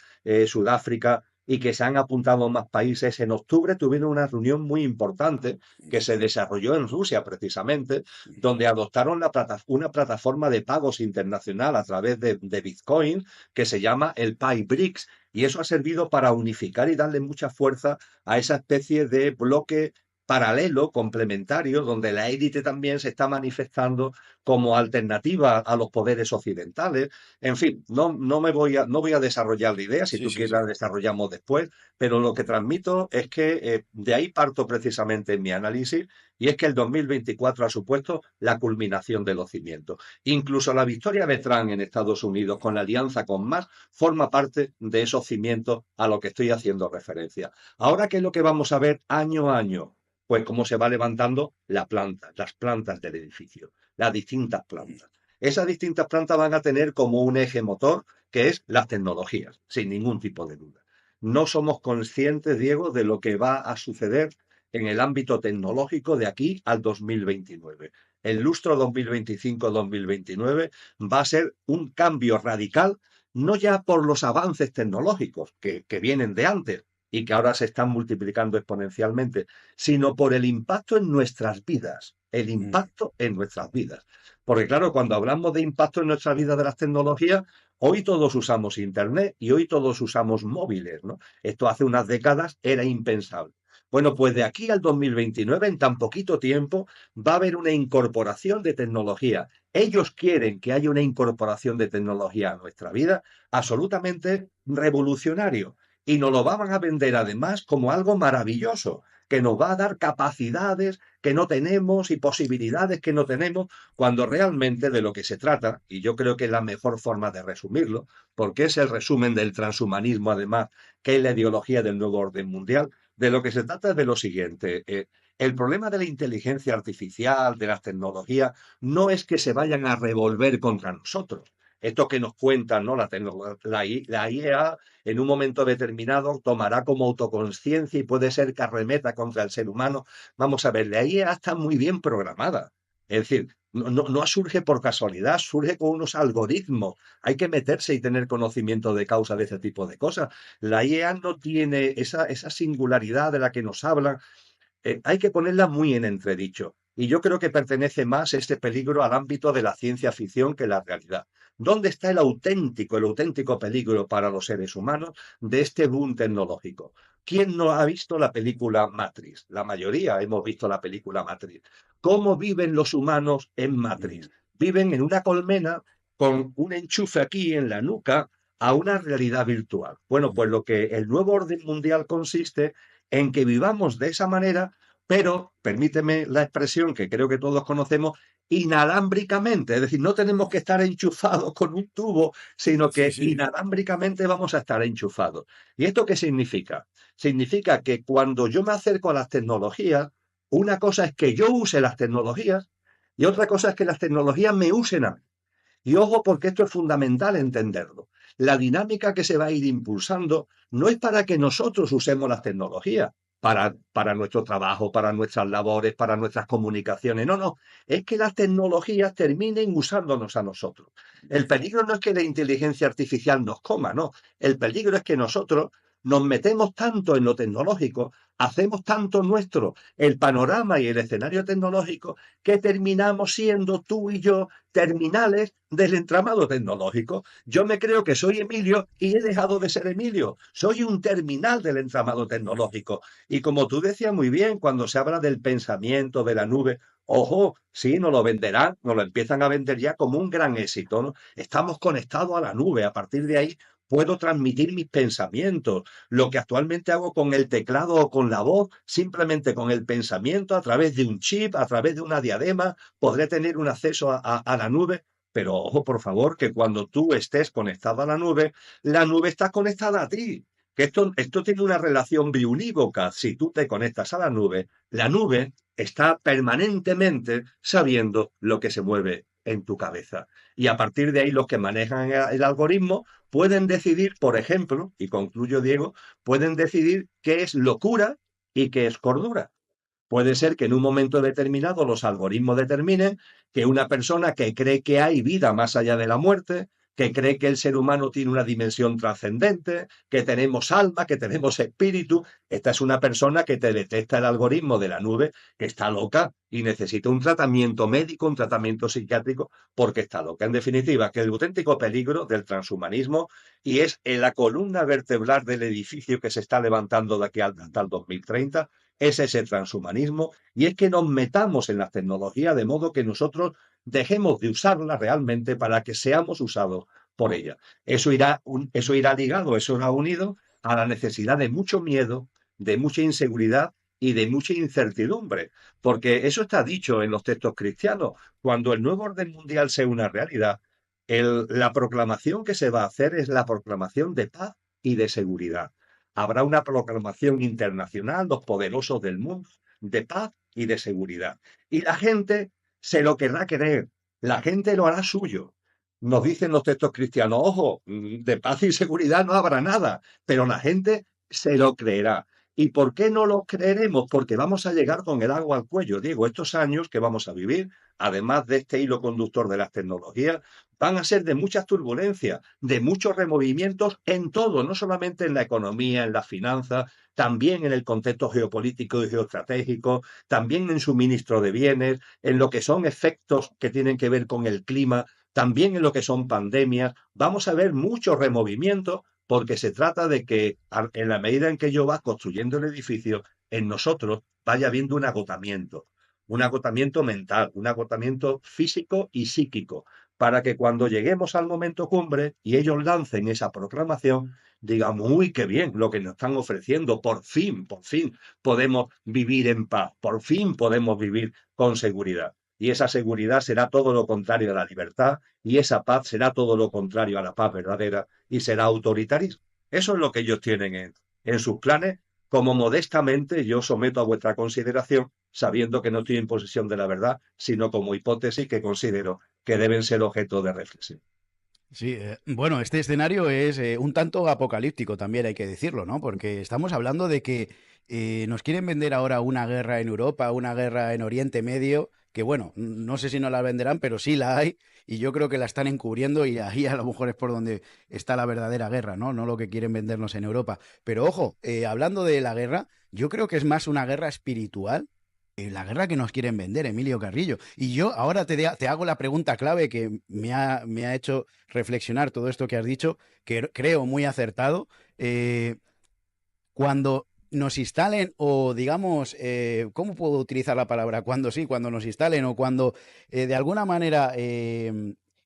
Sudáfrica. y que se han apuntado más países. En octubre tuvieron una reunión muy importante que se desarrolló en Rusia precisamente, donde adoptaron una plataforma de pagos internacional a través de Bitcoin que se llama el PayBricks, y eso ha servido para unificar y darle mucha fuerza a esa especie de bloque paralelo, complementario, donde la élite también se está manifestando como alternativa a los poderes occidentales. En fin, no voy a desarrollar la idea, si Sí, tú sí, quieres sí. la desarrollamos después, pero lo que transmito es que de ahí parto precisamente en mi análisis, y es que el 2024 ha supuesto la culminación de los cimientos. Incluso la victoria de Trump en Estados Unidos con la alianza con más forma parte de esos cimientos a lo que estoy haciendo referencia. Ahora, ¿qué es lo que vamos a ver año a año? Pues cómo se va levantando las plantas del edificio, las distintas plantas. Esas distintas plantas van a tener como un eje motor que es las tecnologías, sin ningún tipo de duda. No somos conscientes, Diego, de lo que va a suceder en el ámbito tecnológico de aquí al 2029. El lustro 2025-2029 va a ser un cambio radical, no ya por los avances tecnológicos que vienen de antes y que ahora se están multiplicando exponencialmente, sino por el impacto en nuestras vidas, el impacto en nuestras vidas. Porque claro, cuando hablamos de impacto en nuestras vidas de las tecnologías, hoy todos usamos Internet y hoy todos usamos móviles, ¿no? Esto hace unas décadas era impensable. Bueno, pues de aquí al 2029, en tan poquito tiempo, va a haber una incorporación de tecnología. Ellos quieren que haya una incorporación de tecnología a nuestra vida absolutamente revolucionario. Y nos lo van a vender además como algo maravilloso, que nos va a dar capacidades que no tenemos y posibilidades que no tenemos, cuando realmente de lo que se trata, y yo creo que es la mejor forma de resumirlo, porque es el resumen del transhumanismo además, que es la ideología del nuevo orden mundial, de lo que se trata es de lo siguiente. El problema de la inteligencia artificial, de las tecnologías, no es que se vayan a revolver contra nosotros. Esto que nos cuentan, ¿no? La IEA en un momento determinado tomará como autoconsciencia y puede ser que arremeta contra el ser humano. Vamos a ver, la IEA está muy bien programada. Es decir, no surge por casualidad, surge con unos algoritmos. Hay que meterse y tener conocimiento de causa de ese tipo de cosas. La IEA no tiene esa singularidad de la que nos hablan. Hay que ponerla muy en entredicho. Y yo creo que pertenece más este peligro al ámbito de la ciencia ficción que la realidad. ¿Dónde está el auténtico peligro para los seres humanos de este boom tecnológico? ¿Quién no ha visto la película Matrix? La mayoría hemos visto la película Matrix. ¿Cómo viven los humanos en Matrix? Viven en una colmena con un enchufe aquí en la nuca a una realidad virtual. Bueno, pues lo que el nuevo orden mundial consiste en que vivamos de esa manera, pero, permíteme la expresión que creo que todos conocemos, inalámbricamente. Es decir, no tenemos que estar enchufados con un tubo, sino Sí, que sí. inalámbricamente vamos a estar enchufados. ¿Y esto qué significa? Significa que cuando yo me acerco a las tecnologías, una cosa es que yo use las tecnologías y otra cosa es que las tecnologías me usen a mí. Y ojo, porque esto es fundamental entenderlo. La dinámica que se va a ir impulsando no es para que nosotros usemos las tecnologías para nuestro trabajo, para nuestras labores, para nuestras comunicaciones. No, es que las tecnologías terminen usándonos a nosotros. El peligro no es que la inteligencia artificial nos coma, no. El peligro es que nosotros nos metemos tanto en lo tecnológico, hacemos tanto nuestro el panorama y el escenario tecnológico, que terminamos siendo tú y yo terminales del entramado tecnológico. Yo me creo que soy Emilio y he dejado de ser Emilio. Soy un terminal del entramado tecnológico. Y como tú decías muy bien, cuando se habla del pensamiento, de la nube, ojo, sí, nos lo venderán, nos lo empiezan a vender ya como un gran éxito, ¿no? Estamos conectados a la nube, a partir de ahí puedo transmitir mis pensamientos. Lo que actualmente hago con el teclado o con la voz, simplemente con el pensamiento, a través de un chip, a través de una diadema, podré tener un acceso a la nube. Pero ojo, por favor, que cuando tú estés conectado a la nube está conectada a ti. Que esto tiene una relación biunívoca. Si tú te conectas a la nube está permanentemente sabiendo lo que se mueve en tu cabeza. Y a partir de ahí los que manejan el algoritmo pueden decidir, por ejemplo, y concluyo, Diego, pueden decidir qué es locura y qué es cordura. Puede ser que en un momento determinado los algoritmos determinen que una persona que cree que hay vida más allá de la muerte, que cree que el ser humano tiene una dimensión trascendente, que tenemos alma, que tenemos espíritu. Esta es una persona que te detecta el algoritmo de la nube, que está loca y necesita un tratamiento médico, un tratamiento psiquiátrico, porque está loca. En definitiva, que el auténtico peligro del transhumanismo, y es en la columna vertebral del edificio que se está levantando de aquí hasta el 2030, es ese transhumanismo, y es que nos metamos en las tecnologías de modo que nosotros dejemos de usarlas realmente para que seamos usados por ella. Eso irá ligado, eso irá unido a la necesidad de mucho miedo, de mucha inseguridad y de mucha incertidumbre, porque eso está dicho en los textos cristianos. Cuando el nuevo orden mundial sea una realidad, la proclamación que se va a hacer es la proclamación de paz y de seguridad. Habrá una proclamación internacional, los poderosos del mundo, de paz y de seguridad. Y la gente se lo querrá creer, la gente lo hará suyo. Nos dicen los textos cristianos, ojo, de paz y seguridad no habrá nada, pero la gente se lo creerá. ¿Y por qué no lo creeremos? Porque vamos a llegar con el agua al cuello. Digo, estos años que vamos a vivir, además de este hilo conductor de las tecnologías, van a ser de muchas turbulencias, de muchos removimientos en todo, no solamente en la economía, en las finanzas, también en el contexto geopolítico y geoestratégico, también en suministro de bienes, en lo que son efectos que tienen que ver con el clima, también en lo que son pandemias. Vamos a ver muchos removimientos porque se trata de que en la medida en que yo va construyendo el edificio, en nosotros vaya habiendo un agotamiento mental, un agotamiento físico y psíquico, para que cuando lleguemos al momento cumbre y ellos lancen esa proclamación, digamos, uy, qué bien lo que nos están ofreciendo, por fin podemos vivir en paz, por fin podemos vivir con seguridad. Y esa seguridad será todo lo contrario a la libertad, y esa paz será todo lo contrario a la paz verdadera, y será autoritarismo. Eso es lo que ellos tienen en sus planes, como modestamente yo someto a vuestra consideración, sabiendo que no estoy en posesión de la verdad, sino como hipótesis que considero que deben ser objeto de reflexión. Sí, bueno, este escenario es un tanto apocalíptico también, hay que decirlo, ¿no? Porque estamos hablando de que nos quieren vender ahora una guerra en Europa, una guerra en Oriente Medio, que bueno, no sé si no la venderán, pero sí la hay, y yo creo que la están encubriendo y ahí a lo mejor es por donde está la verdadera guerra, ¿no? No lo que quieren vendernos en Europa. Pero ojo, hablando de la guerra, yo creo que es más una guerra espiritual, la guerra que nos quieren vender, Emilio Carrillo. Y yo ahora te hago la pregunta clave que me ha hecho reflexionar todo esto que has dicho, que creo muy acertado. Cuando nos instalen o digamos, ¿cómo puedo utilizar la palabra? Cuando sí, cuando nos instalen o cuando de alguna manera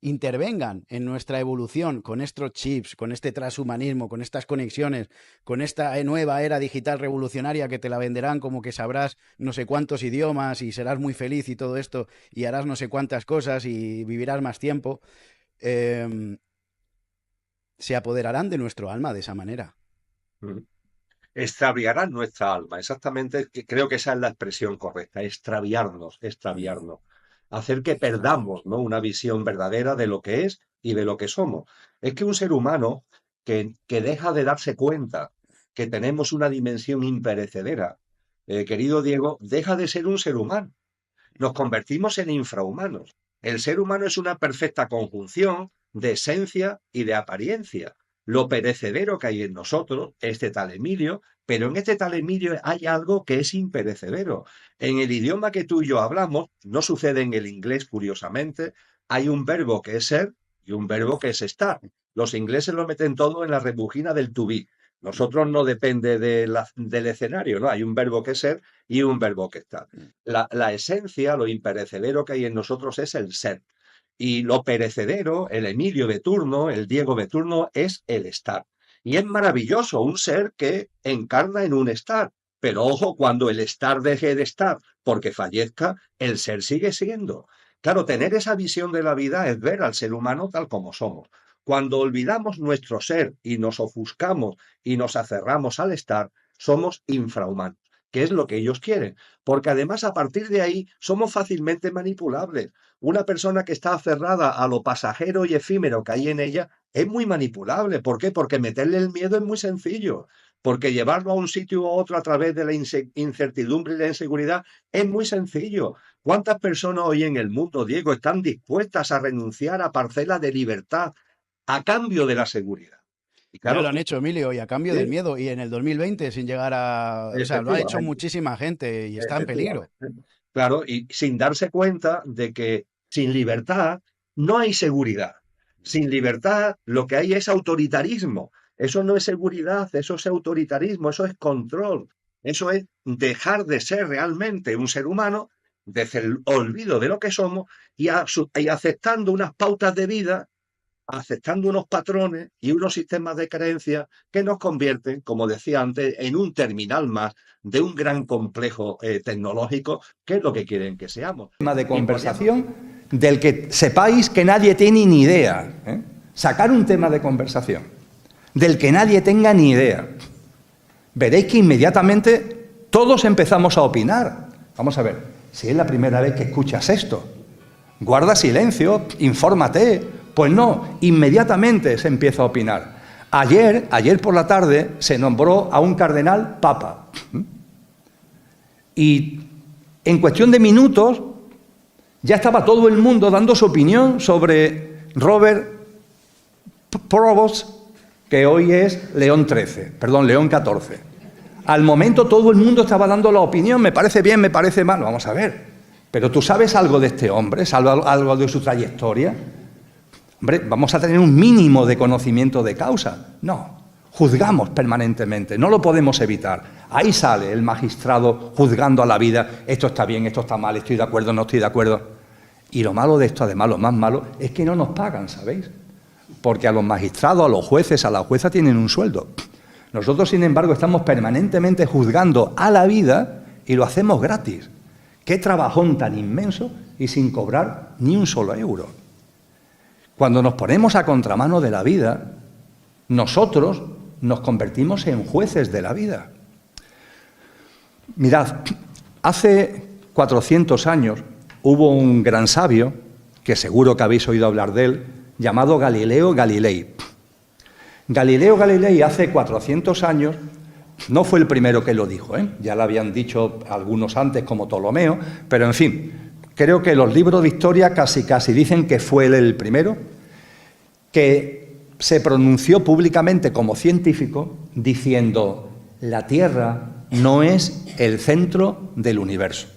intervengan en nuestra evolución con estos chips, con este transhumanismo, con estas conexiones, con esta nueva era digital revolucionaria que te la venderán como que sabrás no sé cuántos idiomas y serás muy feliz y todo esto y harás no sé cuántas cosas y vivirás más tiempo, eh, se apoderarán de nuestro alma de esa manera. Extraviarán nuestra alma, exactamente, creo que esa es la expresión correcta, extraviarnos, hacer que perdamos, ¿no?, una visión verdadera de lo que es y de lo que somos. Es que un ser humano que deja de darse cuenta que tenemos una dimensión imperecedera, querido Diego, deja de ser un ser humano. Nos convertimos en infrahumanos. El ser humano es una perfecta conjunción de esencia y de apariencia. Lo perecedero que hay en nosotros, este tal Emilio, pero en este tal Emilio hay algo que es imperecedero. En el idioma que tú y yo hablamos, no sucede en el inglés, curiosamente, hay un verbo que es ser y un verbo que es estar. Los ingleses lo meten todo en la rebujina del to be. Nosotros no depende del escenario, ¿no? Hay un verbo que es ser y un verbo que estar. La esencia, lo imperecedero que hay en nosotros es el ser. Y lo perecedero, el Emilio de turno, el Diego de turno, es el estar. Y es maravilloso un ser que encarna en un estar. Pero ojo, cuando el estar deje de estar porque fallezca, el ser sigue siendo. Claro, tener esa visión de la vida es ver al ser humano tal como somos. Cuando olvidamos nuestro ser y nos ofuscamos y nos aferramos al estar, somos infrahumanos, que es lo que ellos quieren. Porque además a partir de ahí somos fácilmente manipulables. Una persona que está aferrada a lo pasajero y efímero que hay en ella es muy manipulable. ¿Por qué? Porque meterle el miedo es muy sencillo. Porque llevarlo a un sitio u otro a través de la incertidumbre y la inseguridad es muy sencillo. ¿Cuántas personas hoy en el mundo, Diego, están dispuestas a renunciar a parcelas de libertad a cambio de la seguridad. Y Ya claro, lo han hecho, Emilio, y a cambio sí, del miedo. Y en el 2020, sin llegar a... O sea, lo ha hecho efectivamente, muchísima gente y está en peligro. efectivamente. Claro, y sin darse cuenta de que sin libertad no hay seguridad. Sin libertad lo que hay es autoritarismo. Eso no es seguridad, eso es autoritarismo, eso es control. Eso es dejar de ser realmente un ser humano, desde el olvido de lo que somos y aceptando unas pautas de vida, aceptando unos patrones y unos sistemas de creencias que nos convierten, como decía antes, en un terminal más de un gran complejo tecnológico, que es lo que quieren que seamos. Tema de conversación del que sepáis que nadie tiene ni idea. Sacar un tema de conversación del que nadie tenga ni idea. Veréis que inmediatamente todos empezamos a opinar. Vamos a ver, si es la primera vez que escuchas esto, guarda silencio, infórmate. Pues no, inmediatamente se empieza a opinar. Ayer por la tarde se nombró a un cardenal papa. Y en cuestión de minutos ya estaba todo el mundo dando su opinión sobre Robert Provost, que hoy es León XIV. Al momento todo el mundo estaba dando la opinión, me parece bien, me parece mal. Vamos a ver, pero ¿tú sabes algo de este hombre? ¿Sabes algo de su trayectoria? Hombre, vamos a tener un mínimo de conocimiento de causa. No, juzgamos permanentemente, no lo podemos evitar. Ahí sale el magistrado juzgando a la vida, esto está bien, esto está mal, estoy de acuerdo, no estoy de acuerdo. Y lo malo de esto, además, lo más malo, es que no nos pagan, ¿sabéis? Porque a los magistrados, a los jueces, a la jueza tienen un sueldo. Nosotros, sin embargo, estamos permanentemente juzgando a la vida y lo hacemos gratis. Qué trabajón tan inmenso y sin cobrar ni un solo euro. Cuando nos ponemos a contramano de la vida, nosotros nos convertimos en jueces de la vida. Mirad, hace 400 años hubo un gran sabio, que seguro que habéis oído hablar de él, llamado Galileo Galilei. Galileo Galilei hace 400 años no fue el primero que lo dijo, ya lo habían dicho algunos antes como Ptolomeo, pero en fin, creo que los libros de historia casi dicen que fue él el primero, que se pronunció públicamente como científico diciendo: la Tierra no es el centro del universo.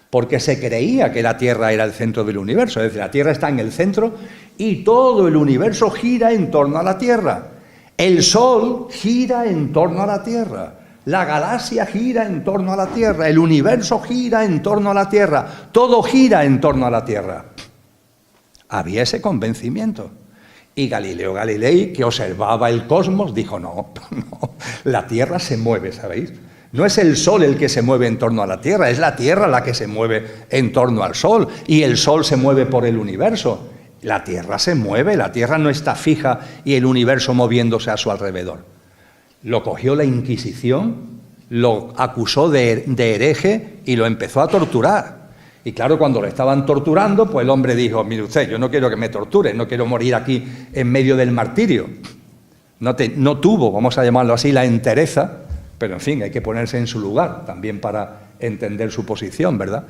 Porque se creía que la Tierra era el centro del universo, es decir, la Tierra está en el centro y todo el universo gira en torno a la Tierra. El Sol gira en torno a la Tierra, la galaxia gira en torno a la Tierra, el universo gira en torno a la Tierra, todo gira en torno a la Tierra. Había ese convencimiento. Y Galileo Galilei, que observaba el cosmos, dijo: no, la Tierra se mueve, ¿sabéis? No es el Sol el que se mueve en torno a la Tierra, es la Tierra la que se mueve en torno al Sol, y el Sol se mueve por el universo. La Tierra se mueve, la Tierra no está fija y el universo moviéndose a su alrededor. Lo cogió la Inquisición, lo acusó de hereje y lo empezó a torturar. Y claro, cuando lo estaban torturando, pues el hombre dijo: mire usted, yo no quiero que me torturen, no quiero morir aquí en medio del martirio. No tuvo, vamos a llamarlo así, la entereza, pero en fin, hay que ponerse en su lugar también para entender su posición, ¿verdad?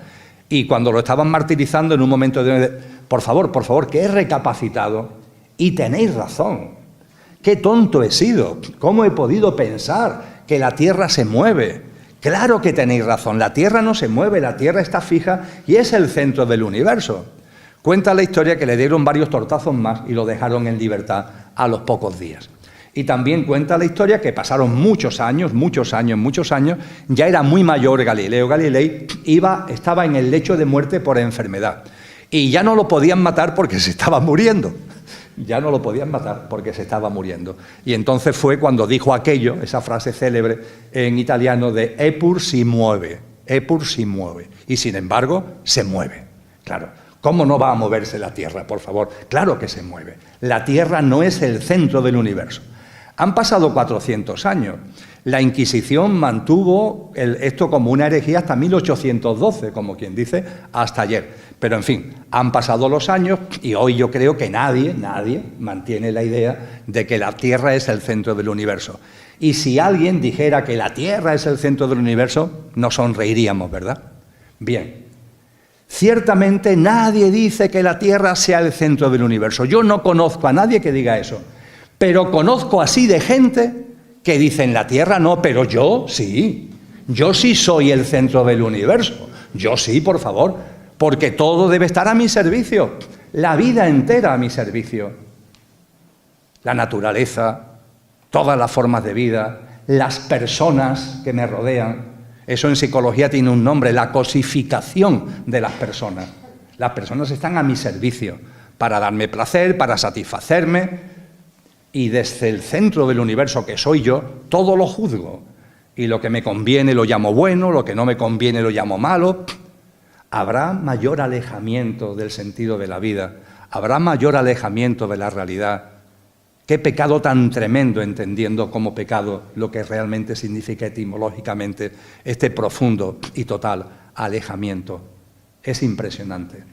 Y cuando lo estaban martirizando, en un momento de: por favor, que he recapacitado y tenéis razón. Qué tonto he sido, cómo he podido pensar que la Tierra se mueve. Claro que tenéis razón, la Tierra no se mueve, la Tierra está fija y es el centro del universo. Cuenta la historia que le dieron varios tortazos más y lo dejaron en libertad a los pocos días. Y también cuenta la historia que pasaron muchos años, ya era muy mayor Galileo Galilei, estaba en el lecho de muerte por enfermedad. Y ya no lo podían matar porque se estaba muriendo. Y entonces fue cuando dijo aquello, esa frase célebre en italiano de Eppur si muove. Y sin embargo, se mueve. Claro, ¿cómo no va a moverse la Tierra, por favor? Claro que se mueve. La Tierra no es el centro del universo. Han pasado 400 años. La Inquisición mantuvo esto como una herejía hasta 1812, como quien dice, hasta ayer. Pero en fin, han pasado los años y hoy yo creo que nadie mantiene la idea de que la Tierra es el centro del universo. Y si alguien dijera que la Tierra es el centro del universo, nos sonreiríamos, ¿verdad? Bien, Ciertamente nadie dice que la Tierra sea el centro del universo. Yo no conozco a nadie que diga eso, pero conozco así de gente que dicen la Tierra no, pero yo sí soy el centro del universo. Yo sí, por favor, porque todo debe estar a mi servicio, la vida entera a mi servicio. La naturaleza, todas las formas de vida, las personas que me rodean. Eso en psicología tiene un nombre, la cosificación de las personas. Las personas están a mi servicio para darme placer, para satisfacerme, y desde el centro del universo que soy yo, todo lo juzgo. Y lo que me conviene lo llamo bueno, lo que no me conviene lo llamo malo. Habrá mayor alejamiento del sentido de la vida, habrá mayor alejamiento de la realidad. Qué pecado tan tremendo, entendiendo como pecado lo que realmente significa etimológicamente este profundo y total alejamiento. Es impresionante.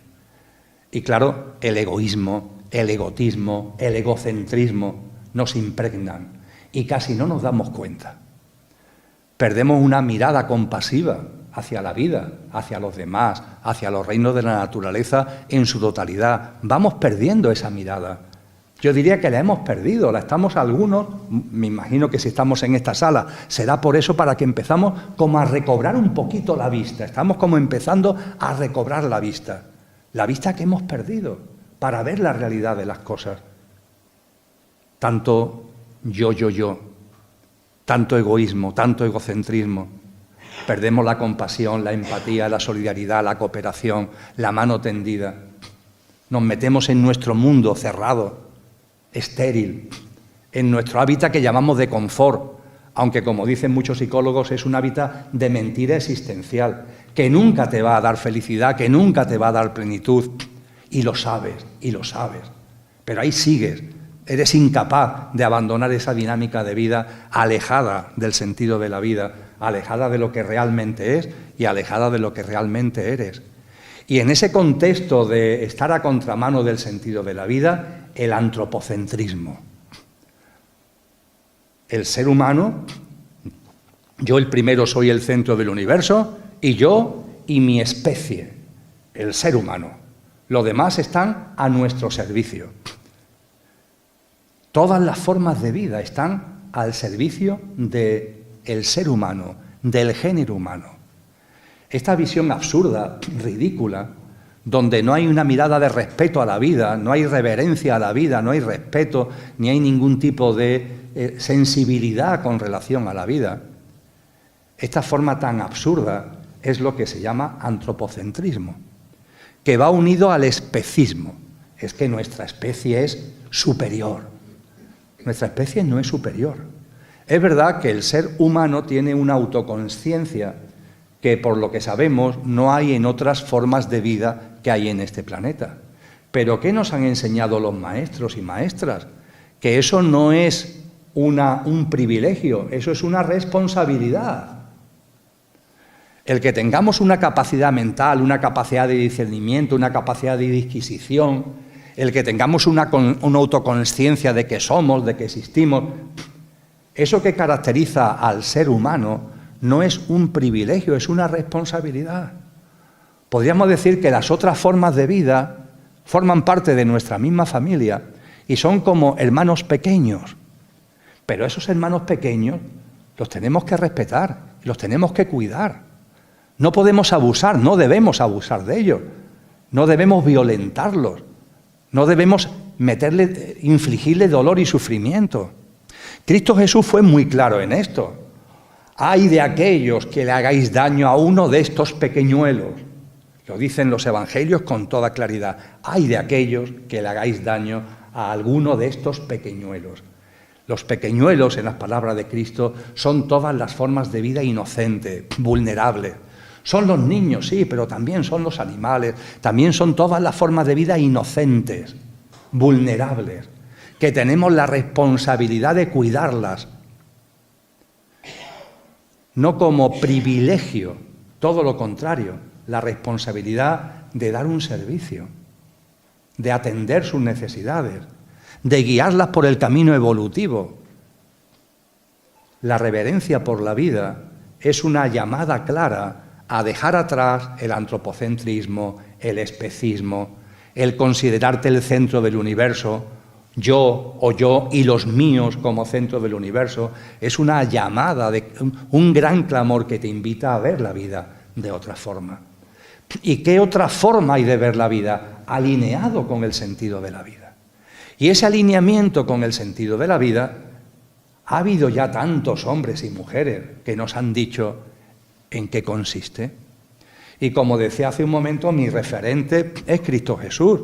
Y claro, el egoísmo, el egotismo, el egocentrismo nos impregnan y casi no nos damos cuenta. Perdemos una mirada compasiva hacia la vida, hacia los demás, hacia los reinos de la naturaleza en su totalidad. Vamos perdiendo esa mirada. Yo diría que la hemos perdido, la estamos algunos, me imagino que si estamos en esta sala, será por eso para que empezamos como a recobrar un poquito la vista, estamos como empezando a recobrar la vista que hemos perdido para ver la realidad de las cosas. Tanto yo, tanto egoísmo, tanto egocentrismo, perdemos la compasión, la empatía, la solidaridad, la cooperación, la mano tendida, nos metemos en nuestro mundo cerrado, estéril, en nuestro hábitat que llamamos de confort, aunque como dicen muchos psicólogos es un hábitat de mentira existencial, que nunca te va a dar felicidad, que nunca te va a dar plenitud, y lo sabes, pero ahí sigues, eres incapaz de abandonar esa dinámica de vida alejada del sentido de la vida, alejada de lo que realmente es y alejada de lo que realmente eres. Y en ese contexto de estar a contramano del sentido de la vida, el antropocentrismo. El ser humano, yo el primero soy el centro del universo, y yo y mi especie, el ser humano. Los demás están a nuestro servicio. Todas las formas de vida están al servicio del ser humano, del género humano. Esta visión absurda, ridícula, donde no hay una mirada de respeto a la vida, no hay reverencia a la vida, no hay respeto, ni hay ningún tipo de sensibilidad con relación a la vida. Esta forma tan absurda es lo que se llama antropocentrismo, que va unido al especismo. Es que nuestra especie es superior. Nuestra especie no es superior. Es verdad que el ser humano tiene una autoconsciencia que, por lo que sabemos, no hay en otras formas de vida que hay en este planeta. Pero ¿qué nos han enseñado los maestros y maestras? Que eso no es un privilegio, eso es una responsabilidad. El que tengamos una capacidad mental, una capacidad de discernimiento, una capacidad de disquisición, el que tengamos una autoconsciencia de que somos, de que existimos, eso que caracteriza al ser humano no es un privilegio, es una responsabilidad. Podríamos decir que las otras formas de vida forman parte de nuestra misma familia y son como hermanos pequeños. Pero esos hermanos pequeños los tenemos que respetar, los tenemos que cuidar. No podemos abusar, no debemos abusar de ellos, no debemos violentarlos, no debemos infligirle dolor y sufrimiento. Cristo Jesús fue muy claro en esto. ¡Ay de aquellos que le hagáis daño a uno de estos pequeñuelos! Lo dicen los evangelios con toda claridad. ¡Ay de aquellos que le hagáis daño a alguno de estos pequeñuelos! Los pequeñuelos, en las palabras de Cristo, son todas las formas de vida inocente, vulnerable. Son los niños, sí, pero también son los animales, también son todas las formas de vida inocentes, vulnerables, que tenemos la responsabilidad de cuidarlas. No como privilegio, todo lo contrario, la responsabilidad de dar un servicio, de atender sus necesidades, de guiarlas por el camino evolutivo. La reverencia por la vida es una llamada clara a dejar atrás el antropocentrismo, el especismo, el considerarte el centro del universo, yo o yo y los míos como centro del universo. Es una llamada, un gran clamor que te invita a ver la vida de otra forma. ¿Y qué otra forma hay de ver la vida? Alineado con el sentido de la vida. Y ese alineamiento con el sentido de la vida, ha habido ya tantos hombres y mujeres que nos han dicho en qué consiste. Y como decía hace un momento, mi referente es Cristo Jesús.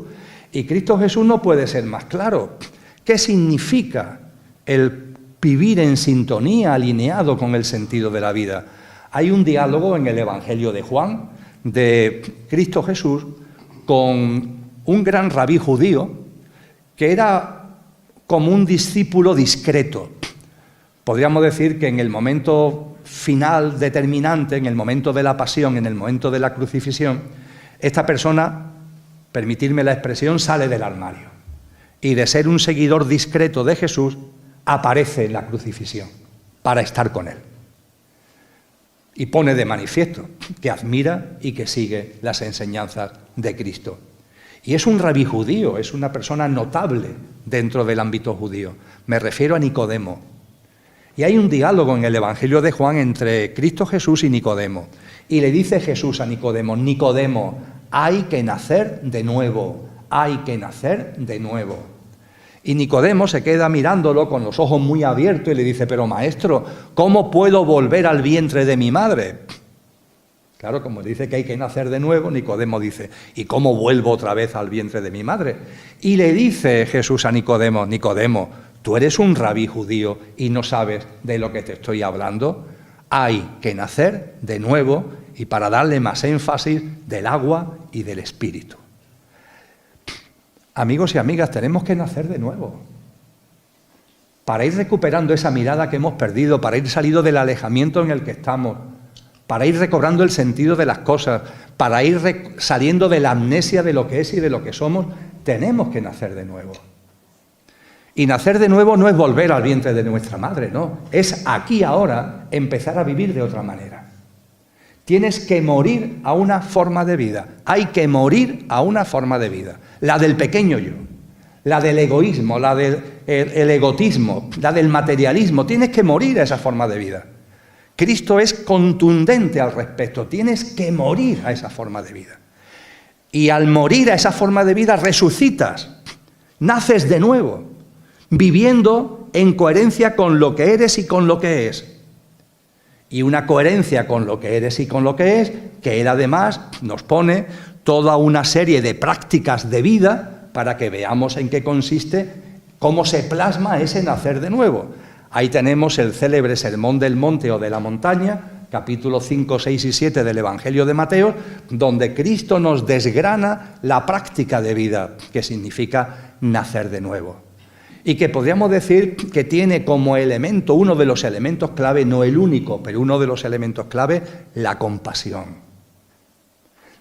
Y Cristo Jesús no puede ser más claro. ¿Qué significa el vivir en sintonía, alineado con el sentido de la vida? Hay un diálogo en el Evangelio de Juan, de Cristo Jesús, con un gran rabí judío, que era como un discípulo discreto. Podríamos decir que en el momento final determinante, en el momento de la pasión, en el momento de la crucifixión, esta persona, permitirme la expresión, sale del armario. Y de ser un seguidor discreto de Jesús, aparece en la crucifixión para estar con él. Y pone de manifiesto que admira y que sigue las enseñanzas de Cristo. Y es un rabí judío, es una persona notable dentro del ámbito judío. Me refiero a Nicodemo. Y hay un diálogo en el Evangelio de Juan entre Cristo Jesús y Nicodemo. Y le dice Jesús a Nicodemo: Nicodemo, hay que nacer de nuevo, hay que nacer de nuevo. Y Nicodemo se queda mirándolo con los ojos muy abiertos y le dice: pero maestro, ¿cómo puedo volver al vientre de mi madre? Claro, como dice que hay que nacer de nuevo, Nicodemo dice: ¿y cómo vuelvo otra vez al vientre de mi madre? Y le dice Jesús a Nicodemo: Nicodemo, tú eres un rabí judío y no sabes de lo que te estoy hablando. Hay que nacer de nuevo, y para darle más énfasis, del agua y del espíritu. Amigos y amigas, tenemos que nacer de nuevo para ir recuperando esa mirada que hemos perdido, para ir saliendo del alejamiento en el que estamos, para ir recobrando el sentido de las cosas, para ir saliendo de la amnesia de lo que es y de lo que somos. Tenemos que nacer de nuevo. Y nacer de nuevo no es volver al vientre de nuestra madre, no. Es aquí ahora empezar a vivir de otra manera. Tienes que morir a una forma de vida. Hay que morir a una forma de vida. La del pequeño yo, la del egoísmo, la del egotismo, la del materialismo. Tienes que morir a esa forma de vida. Cristo es contundente al respecto. Tienes que morir a esa forma de vida. Y al morir a esa forma de vida resucitas, naces de nuevo, viviendo en coherencia con lo que eres y con lo que es. Y una coherencia con lo que eres y con lo que es, que Él además nos pone toda una serie de prácticas de vida para que veamos en qué consiste, cómo se plasma ese nacer de nuevo. Ahí tenemos el célebre Sermón del Monte o de la Montaña, capítulos 5, 6 y 7 del Evangelio de Mateo, donde Cristo nos desgrana la práctica de vida, que significa nacer de nuevo. Y que podríamos decir que tiene como elemento, uno de los elementos clave, no el único, pero uno de los elementos clave, la compasión.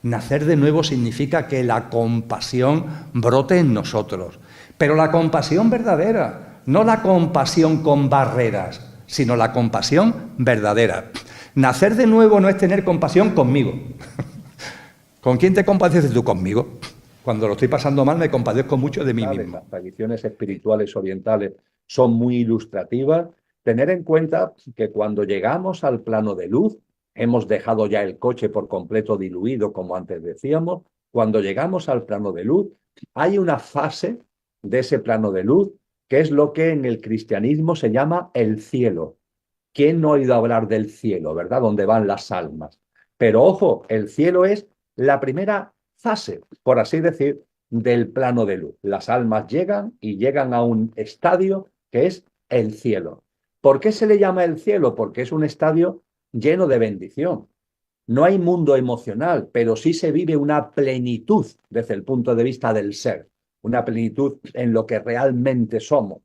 Nacer de nuevo significa que la compasión brote en nosotros, pero la compasión verdadera, no la compasión con barreras, sino la compasión verdadera. Nacer de nuevo no es tener compasión conmigo. ¿Con quién te compadeces tú? Conmigo. Cuando lo estoy pasando mal me compadezco mucho de mí mismo. Las tradiciones espirituales orientales son muy ilustrativas. Tener en cuenta que cuando llegamos al plano de luz, hemos dejado ya el coche por completo diluido, como antes decíamos. Cuando llegamos al plano de luz, hay una fase de ese plano de luz que es lo que en el cristianismo se llama el cielo. ¿Quién no ha oído hablar del cielo, verdad? Donde van las almas. Pero ojo, el cielo es la primera fase, por así decir, del plano de luz. Las almas llegan y llegan a un estadio que es el cielo. ¿Por qué se le llama el cielo? Porque es un estadio lleno de bendición. No hay mundo emocional, pero sí se vive una plenitud desde el punto de vista del ser, una plenitud en lo que realmente somos.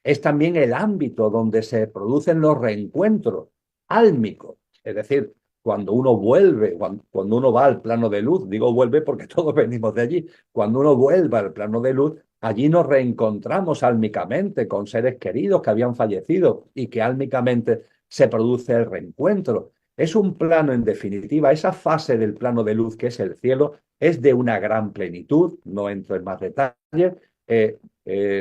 Es también el ámbito donde se producen los reencuentros álmicos, es decir, cuando uno vuelve, cuando uno va al plano de luz, digo vuelve porque todos venimos de allí, cuando uno vuelve al plano de luz, allí nos reencontramos álmicamente con seres queridos que habían fallecido y que álmicamente se produce el reencuentro. Es un plano, en definitiva, esa fase del plano de luz que es el cielo, es de una gran plenitud, no entro en más detalles,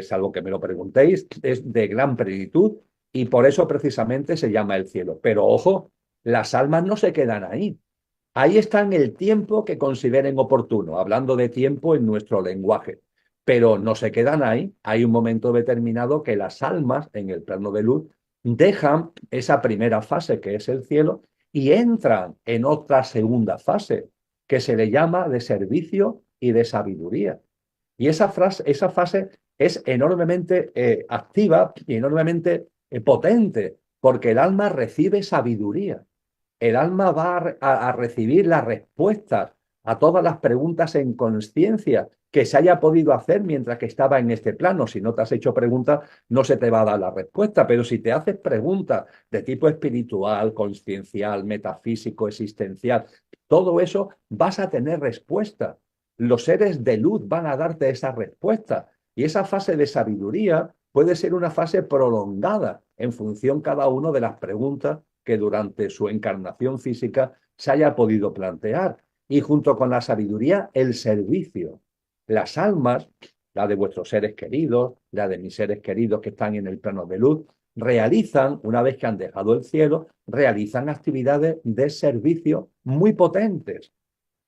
salvo que me lo preguntéis, es de gran plenitud y por eso precisamente se llama el cielo. Pero ojo, las almas no se quedan ahí. Ahí están el tiempo que consideren oportuno, hablando de tiempo en nuestro lenguaje. Pero no se quedan ahí. Hay un momento determinado que las almas en el plano de luz dejan esa primera fase que es el cielo y entran en otra segunda fase que se le llama de servicio y de sabiduría. Y esa fase es enormemente activa y enormemente potente porque el alma recibe sabiduría. El alma va a recibir las respuestas a todas las preguntas en conciencia que se haya podido hacer mientras que estaba en este plano. Si no te has hecho preguntas, no se te va a dar la respuesta, pero si te haces preguntas de tipo espiritual, consciencial, metafísico, existencial, todo eso vas a tener respuesta. Los seres de luz van a darte esa respuesta. Y esa fase de sabiduría puede ser una fase prolongada en función cada uno de las preguntas que durante su encarnación física se haya podido plantear. Y junto con la sabiduría, el servicio. Las almas, la de vuestros seres queridos, la de mis seres queridos que están en el plano de luz, realizan, una vez que han dejado el cielo, realizan actividades de servicio muy potentes.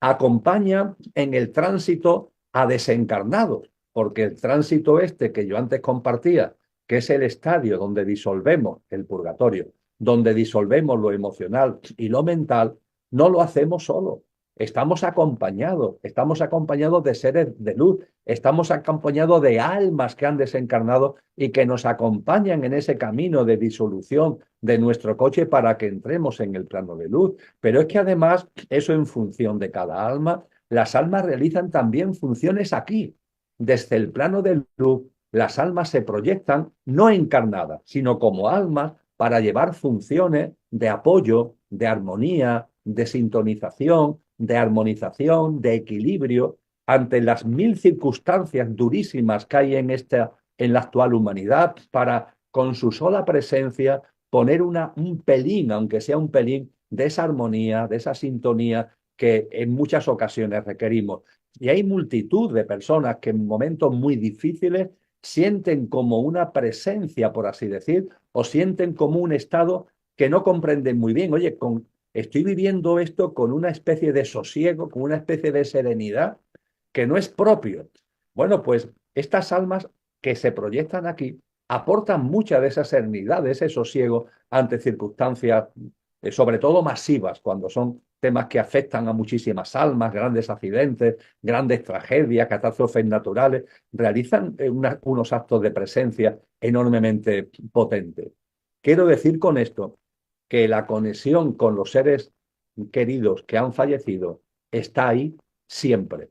Acompañan en el tránsito a desencarnados, porque el tránsito este que yo antes compartía, que es el estadio donde disolvemos el purgatorio, donde disolvemos lo emocional y lo mental, no lo hacemos solo. Estamos acompañados de seres de luz, estamos acompañados de almas que han desencarnado y que nos acompañan en ese camino de disolución de nuestro coche para que entremos en el plano de luz. Pero es que además, eso en función de cada alma, las almas realizan también funciones aquí. Desde el plano de luz, las almas se proyectan no encarnadas, sino como almas para llevar funciones de apoyo, de armonía, de sintonización, de armonización, de equilibrio ante las mil circunstancias durísimas que hay en la actual humanidad para, con su sola presencia, poner un pelín, aunque sea un pelín, de esa armonía, de esa sintonía que en muchas ocasiones requerimos. Y hay multitud de personas que en momentos muy difíciles sienten como una presencia, por así decir, o sienten como un estado que no comprenden muy bien. Oye, estoy viviendo esto con una especie de sosiego, con una especie de serenidad que no es propio. Bueno, pues estas almas que se proyectan aquí aportan mucha de esa serenidad, de ese sosiego ante circunstancias, sobre todo masivas, cuando son temas que afectan a muchísimas almas, grandes accidentes, grandes tragedias, catástrofes naturales, realizan unos actos de presencia enormemente potentes. Quiero decir con esto que la conexión con los seres queridos que han fallecido está ahí siempre.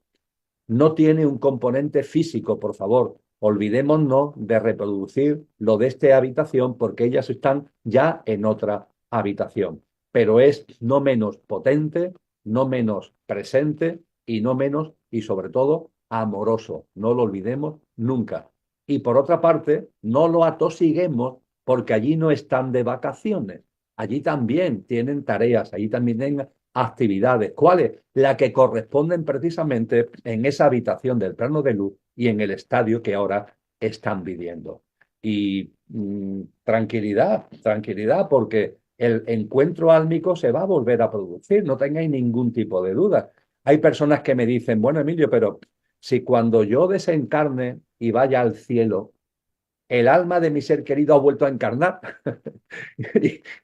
No tiene un componente físico, por favor. Olvidémonos de reproducir lo de esta habitación porque ellas están ya en otra habitación. Pero es no menos potente, no menos presente y no menos, y sobre todo, amoroso. No lo olvidemos nunca. Y por otra parte, no lo atosiguemos porque allí no están de vacaciones. Allí también tienen tareas, allí también tienen actividades. ¿Cuáles? Las que corresponden precisamente en esa habitación del plano de luz y en el estadio que ahora están viviendo. Y tranquilidad, tranquilidad, porque el encuentro álmico se va a volver a producir, no tengáis ningún tipo de duda. Hay personas que me dicen, bueno, Emilio, pero si cuando yo desencarne y vaya al cielo, el alma de mi ser querido ha vuelto a encarnar,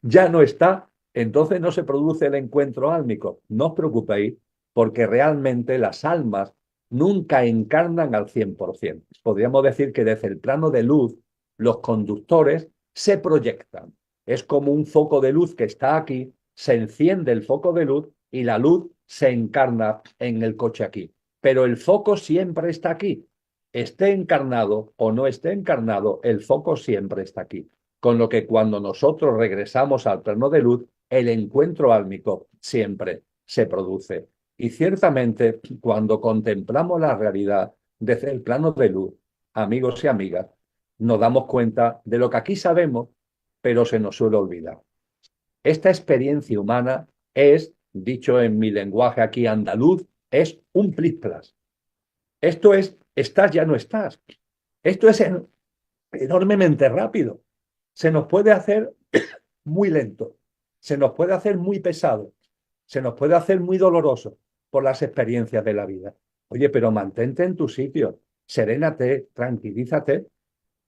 ya no está, entonces no se produce el encuentro álmico. No os preocupéis, porque realmente las almas nunca encarnan al 100%. Podríamos decir que desde el plano de luz, los conductores se proyectan. Es como un foco de luz que está aquí, se enciende el foco de luz y la luz se encarna en el coche aquí. Pero el foco siempre está aquí. Esté encarnado o no esté encarnado, el foco siempre está aquí. Con lo que cuando nosotros regresamos al plano de luz, el encuentro álmico siempre se produce. Y ciertamente, cuando contemplamos la realidad desde el plano de luz, amigos y amigas, nos damos cuenta de lo que aquí sabemos, pero se nos suele olvidar. Esta experiencia humana es, dicho en mi lenguaje aquí andaluz, es un plis-plas. Esto es, estás, ya no estás. Esto es enormemente rápido. Se nos puede hacer muy lento, se nos puede hacer muy pesado, se nos puede hacer muy doloroso por las experiencias de la vida. Oye, pero mantente en tu sitio, serénate, tranquilízate.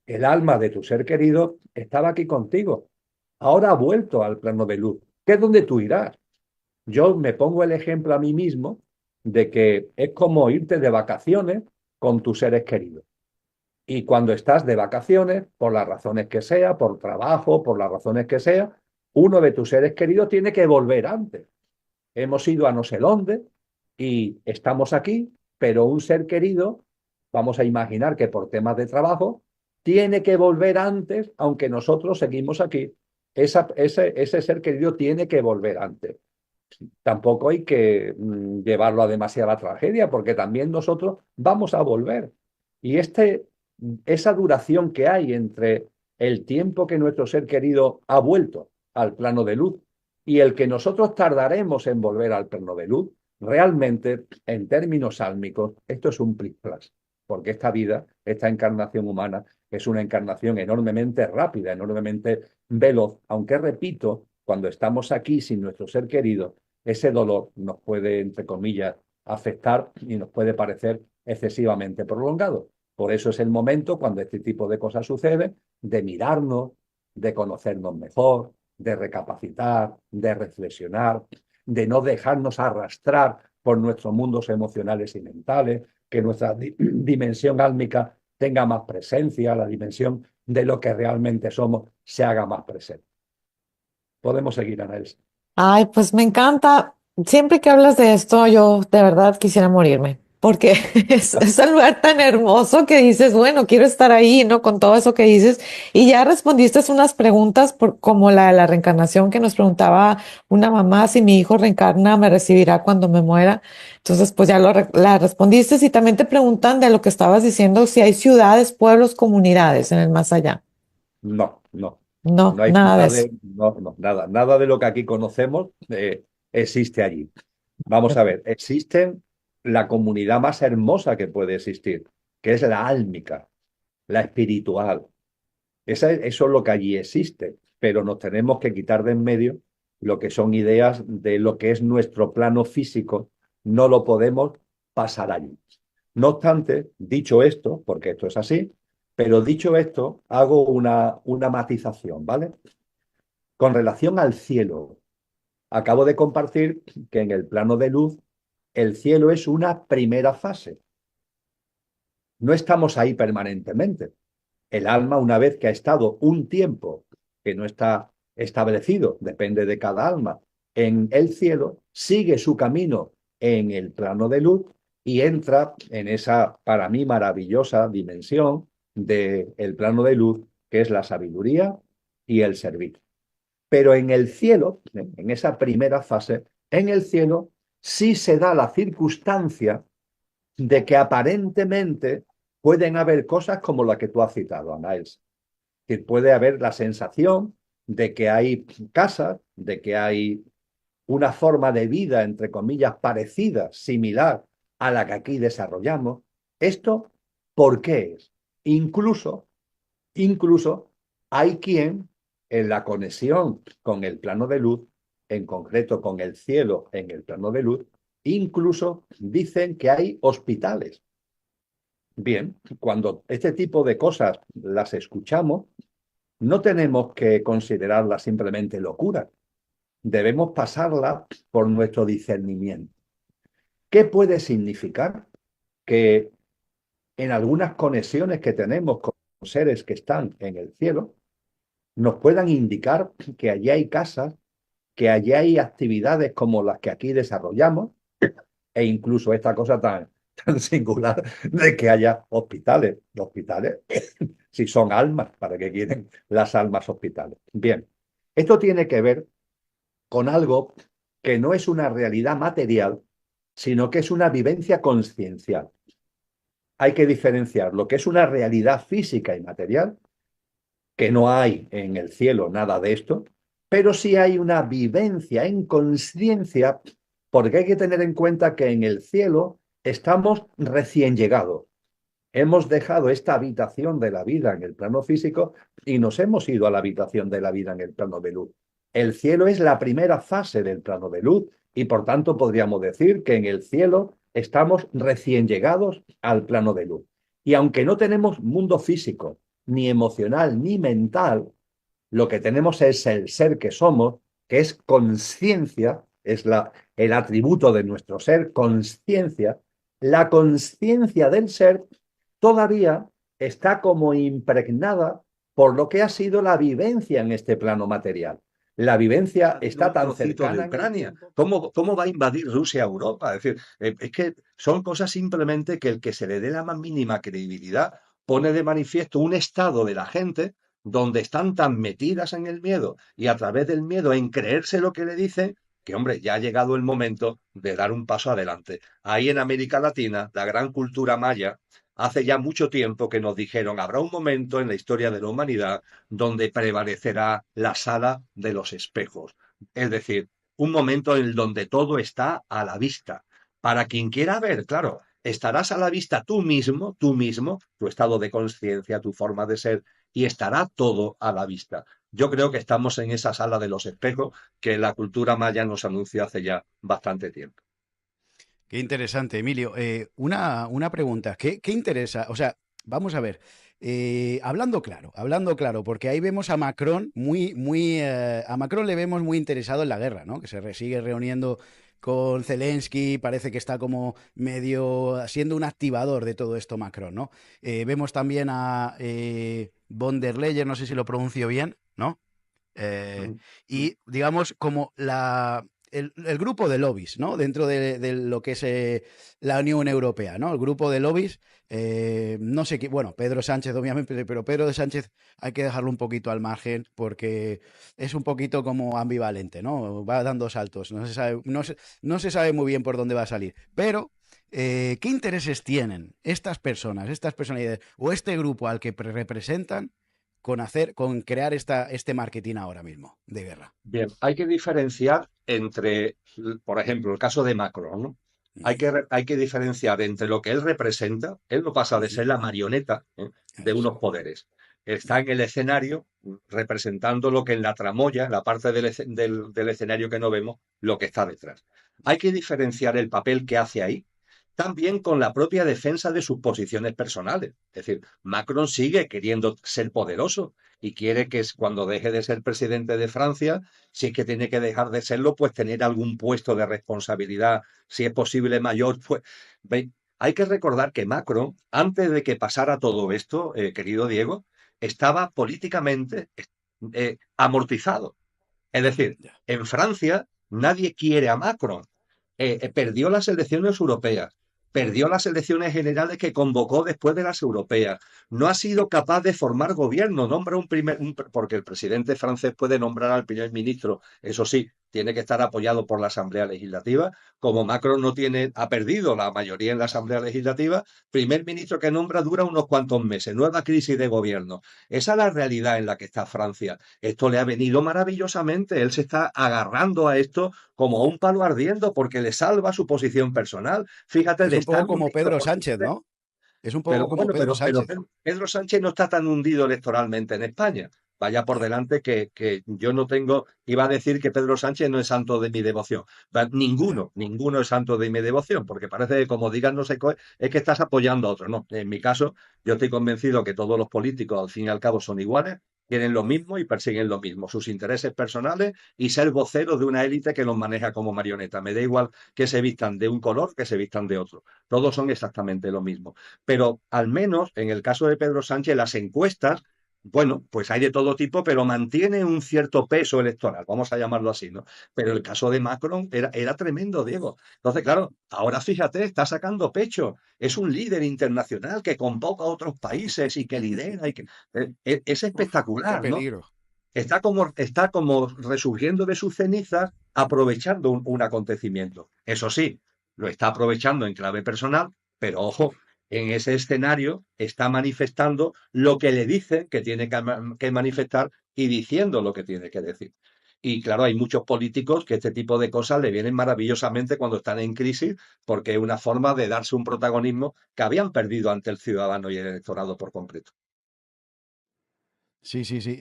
El alma de tu ser querido estaba aquí contigo. Ahora ha vuelto al plano de luz, que es donde tú irás. Yo me pongo el ejemplo a mí mismo de que es como irte de vacaciones con tus seres queridos. Y cuando estás de vacaciones, por las razones que sea, por trabajo, por las razones que sea, uno de tus seres queridos tiene que volver antes. Hemos ido a no sé dónde y estamos aquí, pero un ser querido, vamos a imaginar que por temas de trabajo, tiene que volver antes, aunque nosotros seguimos aquí. Ese ser querido tiene que volver antes. Tampoco hay que llevarlo a demasiada tragedia, porque también nosotros vamos a volver. Y esa duración que hay entre el tiempo que nuestro ser querido ha vuelto al plano de luz y el que nosotros tardaremos en volver al plano de luz, realmente, en términos sálmicos, esto es un plis-plas, porque esta vida, esta encarnación humana, es una encarnación enormemente rápida, enormemente veloz, aunque repito, cuando estamos aquí sin nuestro ser querido, ese dolor nos puede, entre comillas, afectar y nos puede parecer excesivamente prolongado. Por eso es el momento, cuando este tipo de cosas suceden, de mirarnos, de conocernos mejor, de recapacitar, de reflexionar, de no dejarnos arrastrar por nuestros mundos emocionales y mentales, que nuestra dimensión álmica tenga más presencia, la dimensión de lo que realmente somos se haga más presente. Podemos seguir, Anaels. Ay, pues me encanta. Siempre que hablas de esto, yo de verdad quisiera morirme, porque es un lugar tan hermoso que dices, bueno, quiero estar ahí, ¿no? Con todo eso que dices. Y ya respondiste unas preguntas como la de la reencarnación que nos preguntaba una mamá, si mi hijo reencarna, me recibirá cuando me muera. Entonces, pues ya la respondiste y también te preguntan de lo que estabas diciendo, si hay ciudades, pueblos, comunidades en el más allá. No, no. No, No hay nada de eso. ciudades, no, no, nada. Nada de lo que aquí conocemos existe allí. Vamos a ver, existen la comunidad más hermosa que puede existir, que es la álmica, la espiritual. Eso es lo que allí existe, pero nos tenemos que quitar de en medio lo que son ideas de lo que es nuestro plano físico, no lo podemos pasar allí. No obstante, dicho esto, porque esto es así, pero dicho esto, hago una matización, ¿vale? Con relación al cielo, acabo de compartir que en el plano de luz, el cielo es una primera fase. No estamos ahí permanentemente. El alma, una vez que ha estado un tiempo que no está establecido, depende de cada alma, en el cielo, sigue su camino en el plano de luz y entra en esa, para mí, maravillosa dimensión del plano de luz, que es la sabiduría y el servir. Pero en el cielo, en esa primera fase, en el cielo sí se da la circunstancia de que aparentemente pueden haber cosas como la que tú has citado, Anaels. Que puede haber la sensación de que hay casas, de que hay una forma de vida, entre comillas, parecida, similar a la que aquí desarrollamos. ¿Esto por qué es? Incluso hay quien en la conexión con el plano de luz, en concreto con el cielo en el plano de luz, incluso dicen que hay hospitales. Bien, cuando este tipo de cosas las escuchamos, no tenemos que considerarlas simplemente locura. Debemos pasarla por nuestro discernimiento. ¿Qué puede significar? Que en algunas conexiones que tenemos con seres que están en el cielo, nos puedan indicar que allí hay casas, que allí hay actividades como las que aquí desarrollamos, e incluso esta cosa tan singular de que haya hospitales. Hospitales, si son almas, ¿para qué quieren las almas hospitales? Bien, esto tiene que ver con algo que no es una realidad material, sino que es una vivencia consciencial. Hay que diferenciar lo que es una realidad física y material, que no hay en el cielo nada de esto, pero sí hay una vivencia en conciencia, porque hay que tener en cuenta que en el cielo estamos recién llegados. Hemos dejado esta habitación de la vida en el plano físico y nos hemos ido a la habitación de la vida en el plano de luz. El cielo es la primera fase del plano de luz y por tanto podríamos decir que en el cielo estamos recién llegados al plano de luz. Y aunque no tenemos mundo físico, ni emocional, ni mental, lo que tenemos es el ser que somos, que es conciencia, es el atributo de nuestro ser, conciencia. La conciencia del ser todavía está como impregnada por lo que ha sido la vivencia en este plano material. La vivencia está Un tan trocito de cercana en el Ucrania. tiempo. ¿Cómo va a invadir Rusia a Europa? Es decir, es que son cosas simplemente que el que se le dé la más mínima credibilidad pone de manifiesto un estado de la gente donde están tan metidas en el miedo y a través del miedo en creerse lo que le dicen, que hombre, ya ha llegado el momento de dar un paso adelante. Ahí en América Latina, la gran cultura maya, hace ya mucho tiempo que nos dijeron, habrá un momento en la historia de la humanidad donde prevalecerá la sala de los espejos. Es decir, un momento en donde todo está a la vista. Para quien quiera ver, claro, estarás a la vista tú mismo, tu estado de conciencia, tu forma de ser, y estará todo a la vista. Yo creo que estamos en esa sala de los espejos que la cultura maya nos anunció hace ya bastante tiempo. Qué interesante, Emilio. Una pregunta. ¿Qué interesa? O sea, vamos a ver. Hablando claro, porque ahí vemos a Macron a Macron le vemos muy interesado en la guerra, ¿no? Que sigue reuniendo con Zelensky, parece que está como medio siendo un activador de todo esto Macron, ¿no? Vemos también a von der Leyen, no sé si lo pronuncio bien, ¿no? Eh, y digamos como el grupo de lobbies, ¿no? Dentro de lo que es la Unión Europea, ¿no? El grupo de lobbies, no sé qué, bueno, Pedro Sánchez obviamente, pero Pedro de Sánchez hay que dejarlo un poquito al margen porque es un poquito como ambivalente, ¿no? Va dando saltos, no se sabe muy bien por dónde va a salir, pero ¿qué intereses tienen estas personas, estas personalidades o este grupo al que representan con crear este marketing ahora mismo de guerra? Bien, hay que diferenciar entre, por ejemplo, el caso de Macron, ¿no? Ujú, Hay que diferenciar entre lo que él representa, él no pasa de ujú. ser la marioneta, ¿eh? De Eso. unos poderes. Está en el escenario representando lo que en la tramoya, en la parte del escenario que no vemos, lo que está detrás. Hay que diferenciar el papel que hace ahí también con la propia defensa de sus posiciones personales. Es decir, Macron sigue queriendo ser poderoso y quiere que cuando deje de ser presidente de Francia, si es que tiene que dejar de serlo, pues tener algún puesto de responsabilidad, si es posible mayor. Pues hay que recordar que Macron, antes de que pasara todo esto, querido Diego, estaba políticamente amortizado. Es decir, Ya. en Francia nadie quiere a Macron. Perdió las elecciones europeas, perdió las elecciones generales que convocó después de las europeas. No ha sido capaz de formar gobierno. Nombra porque el presidente francés puede nombrar al primer ministro. Eso sí, tiene que estar apoyado por la Asamblea Legislativa. Como Macron ha perdido la mayoría en la Asamblea Legislativa, primer ministro que nombra dura unos cuantos meses. Nueva crisis de gobierno. Esa es la realidad en la que está Francia. Esto le ha venido maravillosamente. Él se está agarrando a esto como a un palo ardiendo porque le salva su posición personal. Fíjate, Es de un estar poco como hundido Pedro Sánchez, políticamente. ¿no? Es un poco Pero como bueno, Pedro Sánchez. Pedro Sánchez no está tan hundido electoralmente en España. Vaya por Ya. delante que yo no tengo, iba a decir que Pedro Sánchez no es santo de mi devoción. Ya. Ninguno es santo de mi devoción, porque parece que como digas no sé, es que estás apoyando a otro. No, en mi caso, yo estoy convencido que todos los políticos, al fin y al cabo, son iguales, tienen lo mismo y persiguen lo mismo, sus intereses personales y ser voceros de una élite que los maneja como marioneta. Me da igual que se vistan de un color, que se vistan de otro. Todos son exactamente lo mismo. Pero al menos en el caso de Pedro Sánchez, las encuestas, bueno, pues hay de todo tipo, pero mantiene un cierto peso electoral, vamos a llamarlo así, ¿no? Pero el caso de Macron era tremendo, Diego. Entonces, claro, ahora fíjate, está sacando pecho. Es un líder internacional que convoca a otros países y que lidera. Es Uf, qué espectacular, ¿no? peligro. Está como resurgiendo de sus cenizas, aprovechando un acontecimiento. Eso sí, lo está aprovechando en clave personal, pero ojo, en ese escenario está manifestando lo que le dicen que tiene que manifestar y diciendo lo que tiene que decir. Y claro, hay muchos políticos que este tipo de cosas le vienen maravillosamente cuando están en crisis, porque es una forma de darse un protagonismo que habían perdido ante el ciudadano y el electorado por completo. Sí, sí, sí.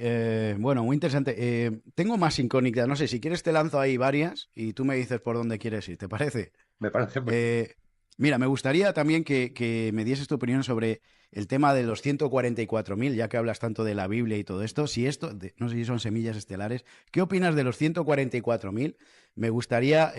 Bueno, muy interesante. Tengo más incógnitas. No sé, si quieres te lanzo ahí varias y tú me dices por dónde quieres ir. ¿Te parece? Me parece muy bien. Eh, Mira, me gustaría también que me dieses tu opinión sobre el tema de los 144.000, ya que hablas tanto de la Biblia y todo esto. Si esto, no sé si son semillas estelares, ¿qué opinas de los 144.000? Me gustaría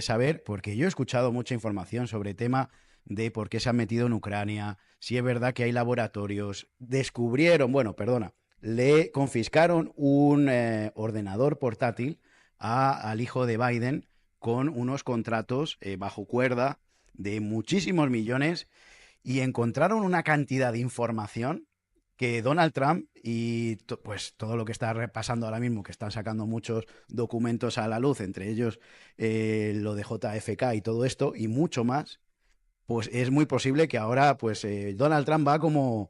saber, porque yo he escuchado mucha información sobre el tema de por qué se han metido en Ucrania, si es verdad que hay laboratorios. Descubrieron, bueno, perdona, le confiscaron un ordenador portátil al hijo de Biden con unos contratos bajo cuerda de muchísimos millones y encontraron una cantidad de información que Donald Trump y pues todo lo que está repasando ahora mismo, que están sacando muchos documentos a la luz, entre ellos lo de JFK y todo esto, y mucho más, pues es muy posible que ahora pues Donald Trump va como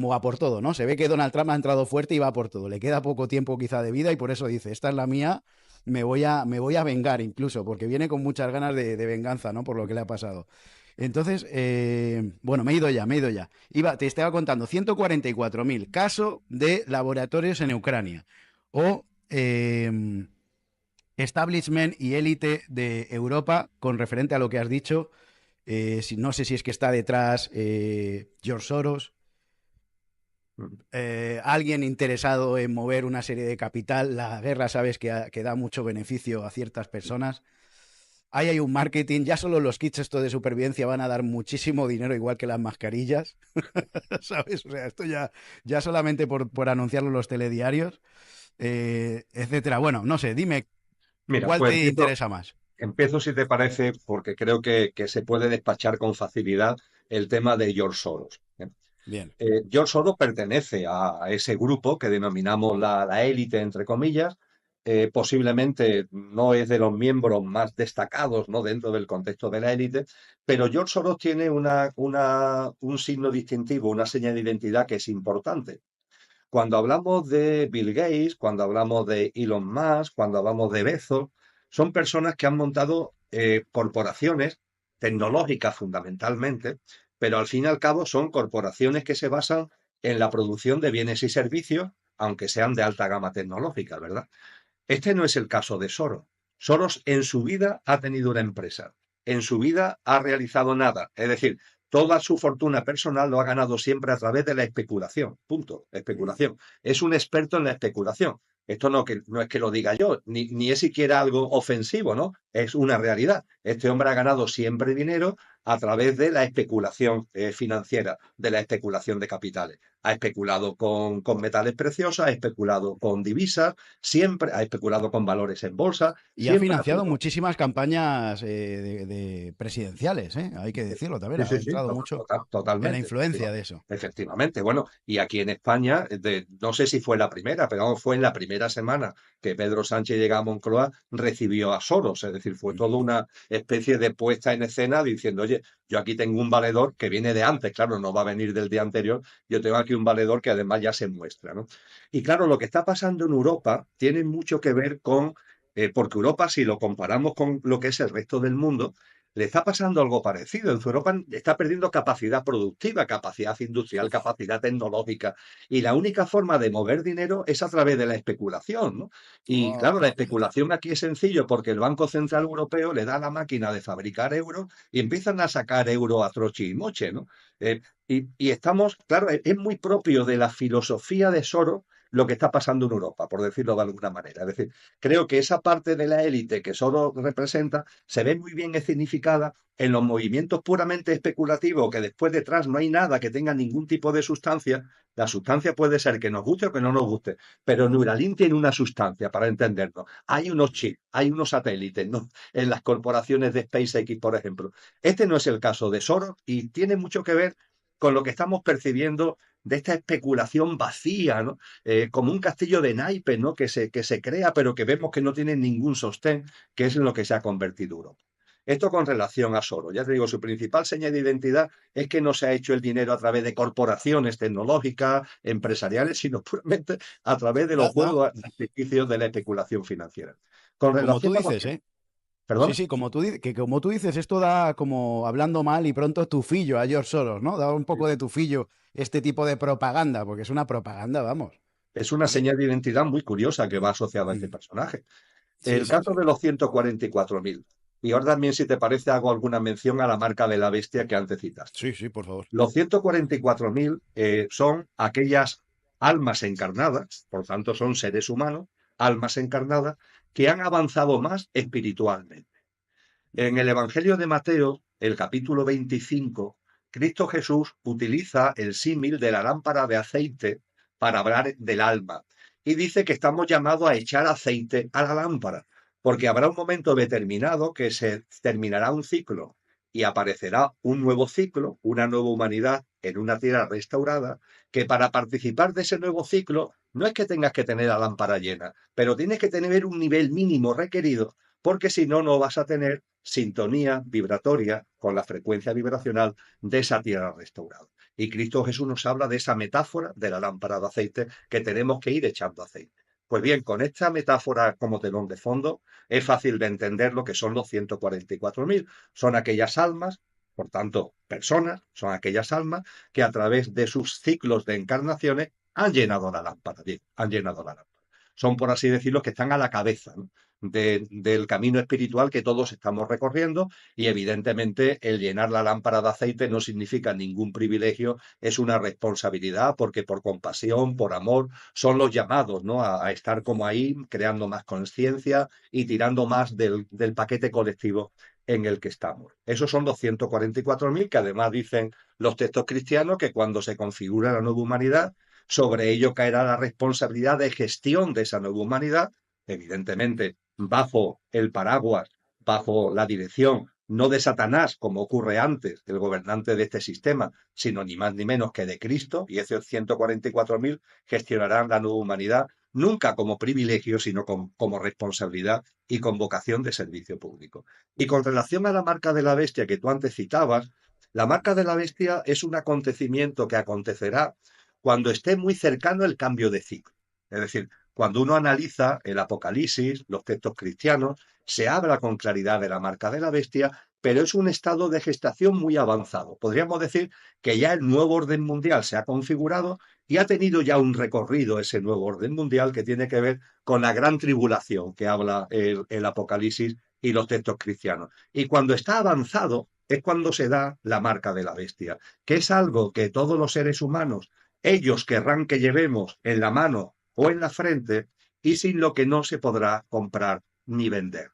va por todo, ¿no? Se ve que Donald Trump ha entrado fuerte y va por todo. Le queda poco tiempo quizá de vida y por eso dice, esta es la mía, me voy a vengar incluso, porque viene con muchas ganas de venganza, ¿no? Por lo que le ha pasado. Entonces, bueno, me he ido ya, me he ido ya. Te estaba contando 144.000 casos de laboratorios en Ucrania o establishment y élite de Europa con referente a lo que has dicho. No sé si es que está detrás George Soros, alguien interesado en mover una serie de capital. La guerra, sabes que da mucho beneficio a ciertas personas. Ahí hay un marketing, ya solo los kits estos de supervivencia van a dar muchísimo dinero, igual que las mascarillas, ¿sabes? O sea, esto ya solamente por anunciarlo en los telediarios, etcétera. Bueno, no sé, dime, Mira, ¿cuál pues te interesa más? empiezo si te parece, porque creo que se puede despachar con facilidad el tema de George Soros. Bien. George Soros pertenece a ese grupo que denominamos la élite, entre comillas. Posiblemente no es de los miembros más destacados, ¿no? Dentro del contexto de la élite, pero George Soros tiene un signo distintivo, una señal de identidad que es importante. Cuando hablamos de Bill Gates, cuando hablamos de Elon Musk, cuando hablamos de Bezos, son personas que han montado corporaciones tecnológicas fundamentalmente, pero al fin y al cabo son corporaciones que se basan en la producción de bienes y servicios, aunque sean de alta gama tecnológica, ¿verdad? Este no es el caso de Soros. Soros en su vida ha tenido una empresa, en su vida ha realizado nada. Es decir, toda su fortuna personal lo ha ganado siempre a través de la especulación. Punto. Especulación. Es un experto en la especulación. Esto no es que lo diga yo, ni es siquiera algo ofensivo, ¿no? Es una realidad. Este hombre ha ganado siempre dinero a través de la especulación financiera, de la especulación de capitales. Ha especulado con metales preciosos, ha especulado con divisas, siempre ha especulado con valores en bolsa, Y ha siempre ha financiado jugado. muchísimas campañas de presidenciales, ¿eh? Hay que decirlo también, Sí, ha sí, sí, entrado mucho en la totalmente. influencia de eso. Efectivamente, bueno, y aquí en España, no sé si fue la primera, pero vamos, fue en la primera semana que Pedro Sánchez llegó a Moncloa, recibió a Soros, es decir, fue toda una especie de puesta en escena diciendo, oye, yo aquí tengo un valedor que viene de antes, claro, no va a venir del día anterior, yo tengo aquí un valedor que además ya se muestra, ¿no? Y claro, lo que está pasando en Europa tiene mucho que ver con, porque Europa, si lo comparamos con lo que es el resto del mundo, le está pasando algo parecido. En Europa está perdiendo capacidad productiva, capacidad industrial, capacidad tecnológica. Y la única forma de mover dinero es a través de la especulación, ¿no? Y Oh, claro, la especulación aquí es sencillo porque el Banco Central Europeo le da la máquina de fabricar euros y empiezan a sacar euros a troche y moche, ¿no? Y estamos, claro, es muy propio de la filosofía de Soros lo que está pasando en Europa, por decirlo de alguna manera. Es decir, creo que esa parte de la élite que Soros representa se ve muy bien escenificada en los movimientos puramente especulativos, que después detrás no hay nada que tenga ningún tipo de sustancia. La sustancia puede ser que nos guste o que no nos guste, pero Neuralink tiene una sustancia, para entenderlo. Hay unos chips, hay unos satélites, ¿no? En las corporaciones de SpaceX, por ejemplo. Este no es el caso de Soros y tiene mucho que ver con lo que estamos percibiendo de esta especulación vacía, ¿no? Como un castillo de naipes, ¿no? Que se crea, pero que vemos que no tiene ningún sostén, que es en lo que se ha convertido Europa. Esto con relación a Soros. Ya te digo, su principal señal de identidad es que no se ha hecho el dinero a través de corporaciones tecnológicas, empresariales, sino puramente a través de los Da, da, juegos artificios de la especulación financiera. Con como relación tú a dices, ¿eh? Sí, ¿Perdón? sí, como tú dices, esto da como, hablando mal y pronto, tufillo a George Soros, ¿no? Da un poco de tufillo este tipo de propaganda, porque es una propaganda, vamos. Es una Hombre. señal de identidad muy curiosa que va asociada a este personaje. Sí, El sí, caso sí. de los 144.000. Y ahora también, si te parece, hago alguna mención a la marca de la bestia que antes citaste. Sí, sí, por favor. Los 144.000 son aquellas almas encarnadas, por tanto son seres humanos, almas encarnadas, que han avanzado más espiritualmente. En el Evangelio de Mateo, el capítulo 25, Cristo Jesús utiliza el símil de la lámpara de aceite para hablar del alma. Y dice que estamos llamados a echar aceite a la lámpara, porque habrá un momento determinado que se terminará un ciclo y aparecerá un nuevo ciclo, una nueva humanidad en una tierra restaurada, que para participar de ese nuevo ciclo no es que tengas que tener la lámpara llena, pero tienes que tener un nivel mínimo requerido, porque si no, no vas a tener sintonía vibratoria con la frecuencia vibracional de esa tierra restaurada. Y Cristo Jesús nos habla de esa metáfora de la lámpara de aceite que tenemos que ir echando aceite. Pues bien, con esta metáfora como telón de fondo, es fácil de entender lo que son los 144.000. Son aquellas almas, por tanto, personas, son aquellas almas que a través de sus ciclos de encarnaciones han llenado la lámpara. Bien, han llenado la lámpara. Son, por así decirlo, que están a la cabeza, ¿no?, del camino espiritual que todos estamos recorriendo, y evidentemente el llenar la lámpara de aceite no significa ningún privilegio, es una responsabilidad, porque por compasión, por amor, son los llamados, ¿no?, a estar como ahí, creando más conciencia y tirando más del paquete colectivo en el que estamos. Esos son los 144.000 que además dicen los textos cristianos que cuando se configura la nueva humanidad, sobre ello caerá la responsabilidad de gestión de esa nueva humanidad, evidentemente bajo el paraguas, bajo la dirección no de Satanás, como ocurre antes, el gobernante de este sistema, sino ni más ni menos que de Cristo, y esos 144.000 gestionarán la nueva humanidad, nunca como privilegio, sino como responsabilidad y con vocación de servicio público. Y con relación a la marca de la bestia que tú antes citabas, la marca de la bestia es un acontecimiento que acontecerá cuando esté muy cercano el cambio de ciclo. Es decir, cuando uno analiza el Apocalipsis, los textos cristianos, se habla con claridad de la marca de la bestia, pero es un estado de gestación muy avanzado. Podríamos decir que ya el nuevo orden mundial se ha configurado y ha tenido ya un recorrido ese nuevo orden mundial que tiene que ver con la gran tribulación que habla el Apocalipsis y los textos cristianos. Y cuando está avanzado es cuando se da la marca de la bestia, que es algo que todos los seres humanos, ellos querrán que llevemos en la mano o en la frente, y sin lo que no se podrá comprar ni vender.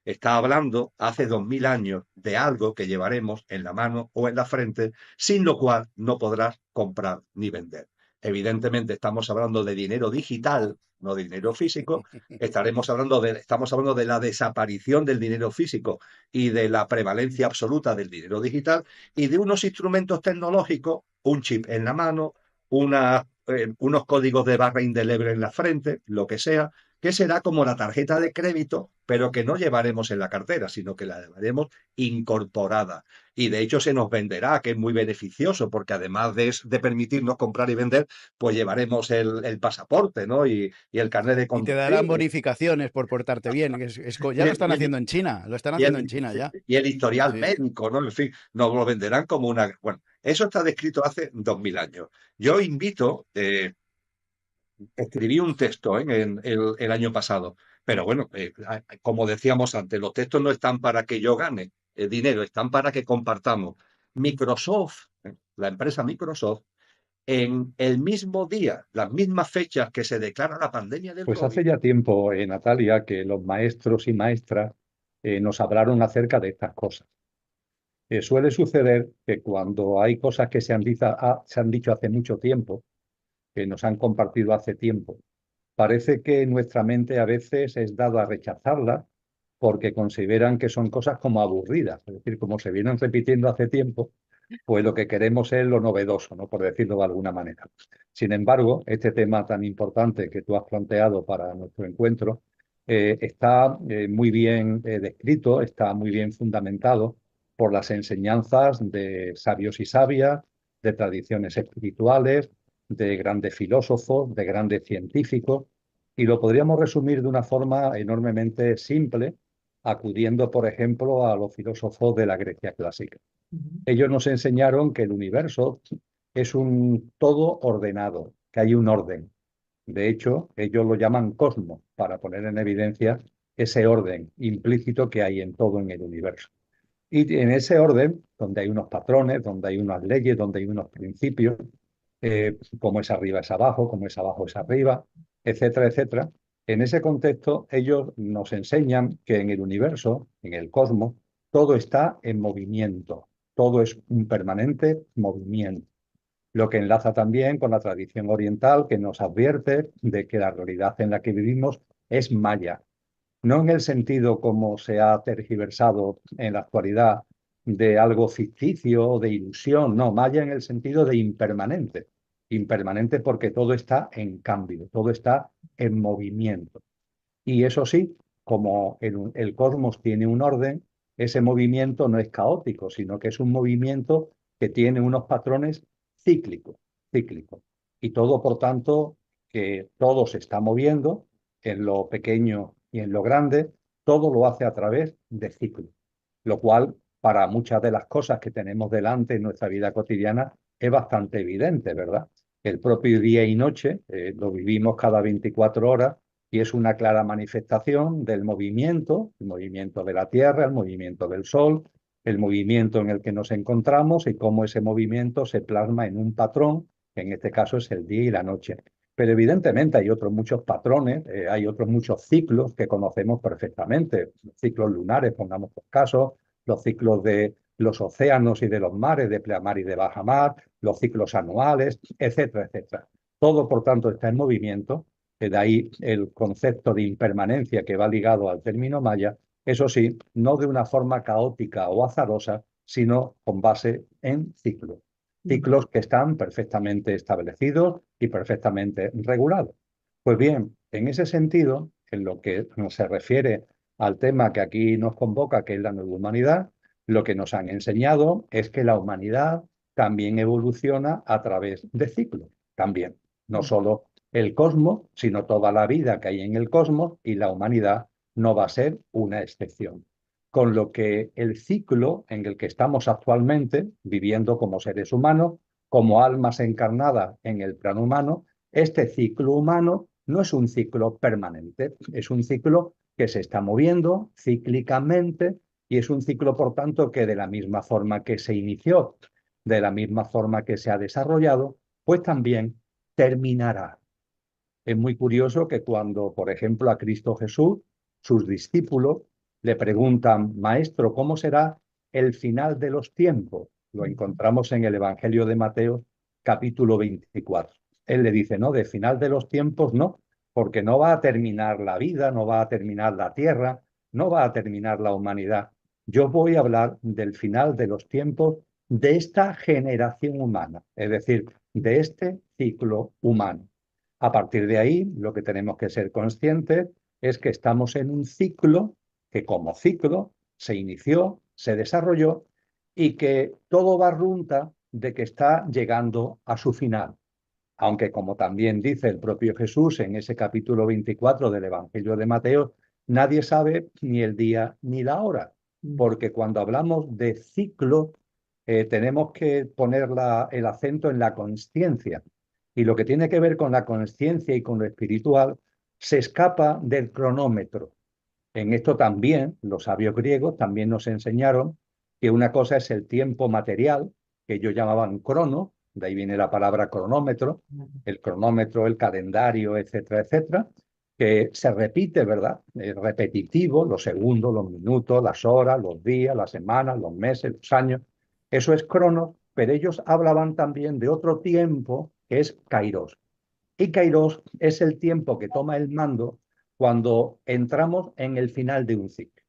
Está hablando hace 2000 años de algo que llevaremos en la mano o en la frente, sin lo cual no podrás comprar ni vender. Evidentemente estamos hablando de dinero digital, no de dinero físico. Estamos hablando de la desaparición del dinero físico y de la prevalencia absoluta del dinero digital, y de unos instrumentos tecnológicos, un chip en la mano, unos códigos de barra indeleble en la frente, lo que sea, que será como la tarjeta de crédito, pero que no llevaremos en la cartera, sino que la llevaremos incorporada. Y de hecho se nos venderá, que es muy beneficioso, porque además de permitirnos comprar y vender, pues llevaremos el pasaporte, ¿no?, y el carnet de Y te darán conducir. bonificaciones por portarte bien. Ya Y lo el, están y el- haciendo en China. Lo están y haciendo el- en China ya. y el historial Sí, sí. médico, ¿no? En fin, nos lo venderán como una... Bueno, eso está descrito hace 2000 años. Yo invito, escribí un texto en el año pasado, pero bueno, como decíamos antes, los textos no están para que yo gane dinero, están para que compartamos. Microsoft, la empresa Microsoft, en el mismo día, las mismas fechas que se declara la pandemia del Pues COVID. hace ya tiempo, Natalia, que los maestros y maestras nos hablaron acerca de estas cosas. Suele suceder que cuando hay cosas que se han dicho hace mucho tiempo, que nos han compartido hace tiempo, parece que nuestra mente a veces es dada a rechazarlas porque consideran que son cosas como aburridas, es decir, como se vienen repitiendo hace tiempo, pues lo que queremos es lo novedoso, ¿no?, por decirlo de alguna manera. Sin embargo, este tema tan importante que tú has planteado para nuestro encuentro está muy bien descrito, está muy bien fundamentado por las enseñanzas de sabios y sabias, de tradiciones espirituales, de grandes filósofos, de grandes científicos, y lo podríamos resumir de una forma enormemente simple, acudiendo, por ejemplo, a los filósofos de la Grecia clásica. Ellos nos enseñaron que el universo es un todo ordenado, que hay un orden. De hecho, ellos lo llaman cosmos para poner en evidencia ese orden implícito que hay en todo en el universo. Y en ese orden, donde hay unos patrones, donde hay unas leyes, donde hay unos principios, como es arriba es abajo, como es abajo es arriba, etcétera, etcétera. En ese contexto, ellos nos enseñan que en el universo, en el cosmos, todo está en movimiento, todo es un permanente movimiento. Lo que enlaza también con la tradición oriental que nos advierte de que la realidad en la que vivimos es maya, no en el sentido como se ha tergiversado en la actualidad de algo ficticio o de ilusión, no, maya en el sentido de impermanente. Impermanente porque todo está en cambio, todo está en movimiento. Y eso sí, como el cosmos tiene un orden, ese movimiento no es caótico, sino que es un movimiento que tiene unos patrones cíclicos, cíclicos. Y todo, por tanto, que todo se está moviendo en lo pequeño y en lo grande, todo lo hace a través de ciclos, lo cual para muchas de las cosas que tenemos delante en nuestra vida cotidiana es bastante evidente, ¿verdad? El propio día y noche lo vivimos cada 24 horas y es una clara manifestación del movimiento, el movimiento de la Tierra, el movimiento del Sol, el movimiento en el que nos encontramos y cómo ese movimiento se plasma en un patrón, que en este caso es el día y la noche. Pero evidentemente hay otros muchos patrones, hay otros muchos ciclos que conocemos perfectamente, los ciclos lunares, pongamos por caso, los ciclos de los océanos y de los mares, de pleamar y de bajamar, los ciclos anuales, etcétera, etcétera. Todo, por tanto, está en movimiento, de ahí el concepto de impermanencia que va ligado al término maya, eso sí, no de una forma caótica o azarosa, sino con base en ciclos. Ciclos que están perfectamente establecidos y perfectamente regulados. Pues bien, en ese sentido, en lo que se refiere al tema que aquí nos convoca, que es la nueva humanidad, lo que nos han enseñado es que la humanidad también evoluciona a través de ciclos, también, no solo el cosmos, sino toda la vida que hay en el cosmos, y la humanidad no va a ser una excepción. Con lo que el ciclo en el que estamos actualmente, viviendo como seres humanos, como almas encarnadas en el plano humano, este ciclo humano no es un ciclo permanente, es un ciclo que se está moviendo cíclicamente y es un ciclo, por tanto, que de la misma forma que se inició, de la misma forma que se ha desarrollado, pues también terminará. Es muy curioso que cuando, por ejemplo, a Cristo Jesús, sus discípulos le preguntan, Maestro, ¿cómo será el final de los tiempos? Lo encontramos en el Evangelio de Mateo, capítulo 24. Él le dice, no, de final de los tiempos no, porque no va a terminar la vida, no va a terminar la tierra, no va a terminar la humanidad. Yo voy a hablar del final de los tiempos de esta generación humana, es decir, de este ciclo humano. A partir de ahí, lo que tenemos que ser conscientes es que estamos en un ciclo que como ciclo se inició, se desarrolló y que todo va runta de que está llegando a su final. Aunque, como también dice el propio Jesús en ese capítulo 24 del Evangelio de Mateo, nadie sabe ni el día ni la hora, porque cuando hablamos de ciclo, tenemos que poner el acento en la consciencia. Y lo que tiene que ver con la consciencia y con lo espiritual se escapa del cronómetro. En esto también los sabios griegos también nos enseñaron que una cosa es el tiempo material, que ellos llamaban crono, de ahí viene la palabra cronómetro, el cronómetro, el calendario, etcétera, etcétera, que se repite, ¿verdad? Es repetitivo, los segundos, los minutos, las horas, los días, las semanas, los meses, los años. Eso es crono, pero ellos hablaban también de otro tiempo que es kairos. Y kairos es el tiempo que toma el mando cuando entramos en el final de un ciclo.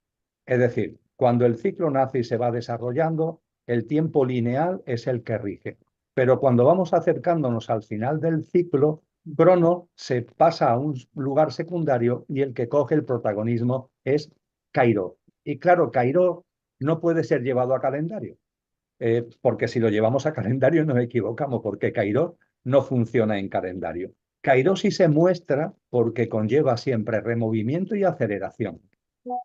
Es decir, cuando el ciclo nace y se va desarrollando, el tiempo lineal es el que rige. Pero cuando vamos acercándonos al final del ciclo, Cronos se pasa a un lugar secundario y el que coge el protagonismo es Kairos. Y claro, Kairos no puede ser llevado a calendario, porque si lo llevamos a calendario nos equivocamos, porque Kairos no funciona en calendario. Kairos sí se muestra porque conlleva siempre removimiento y aceleración,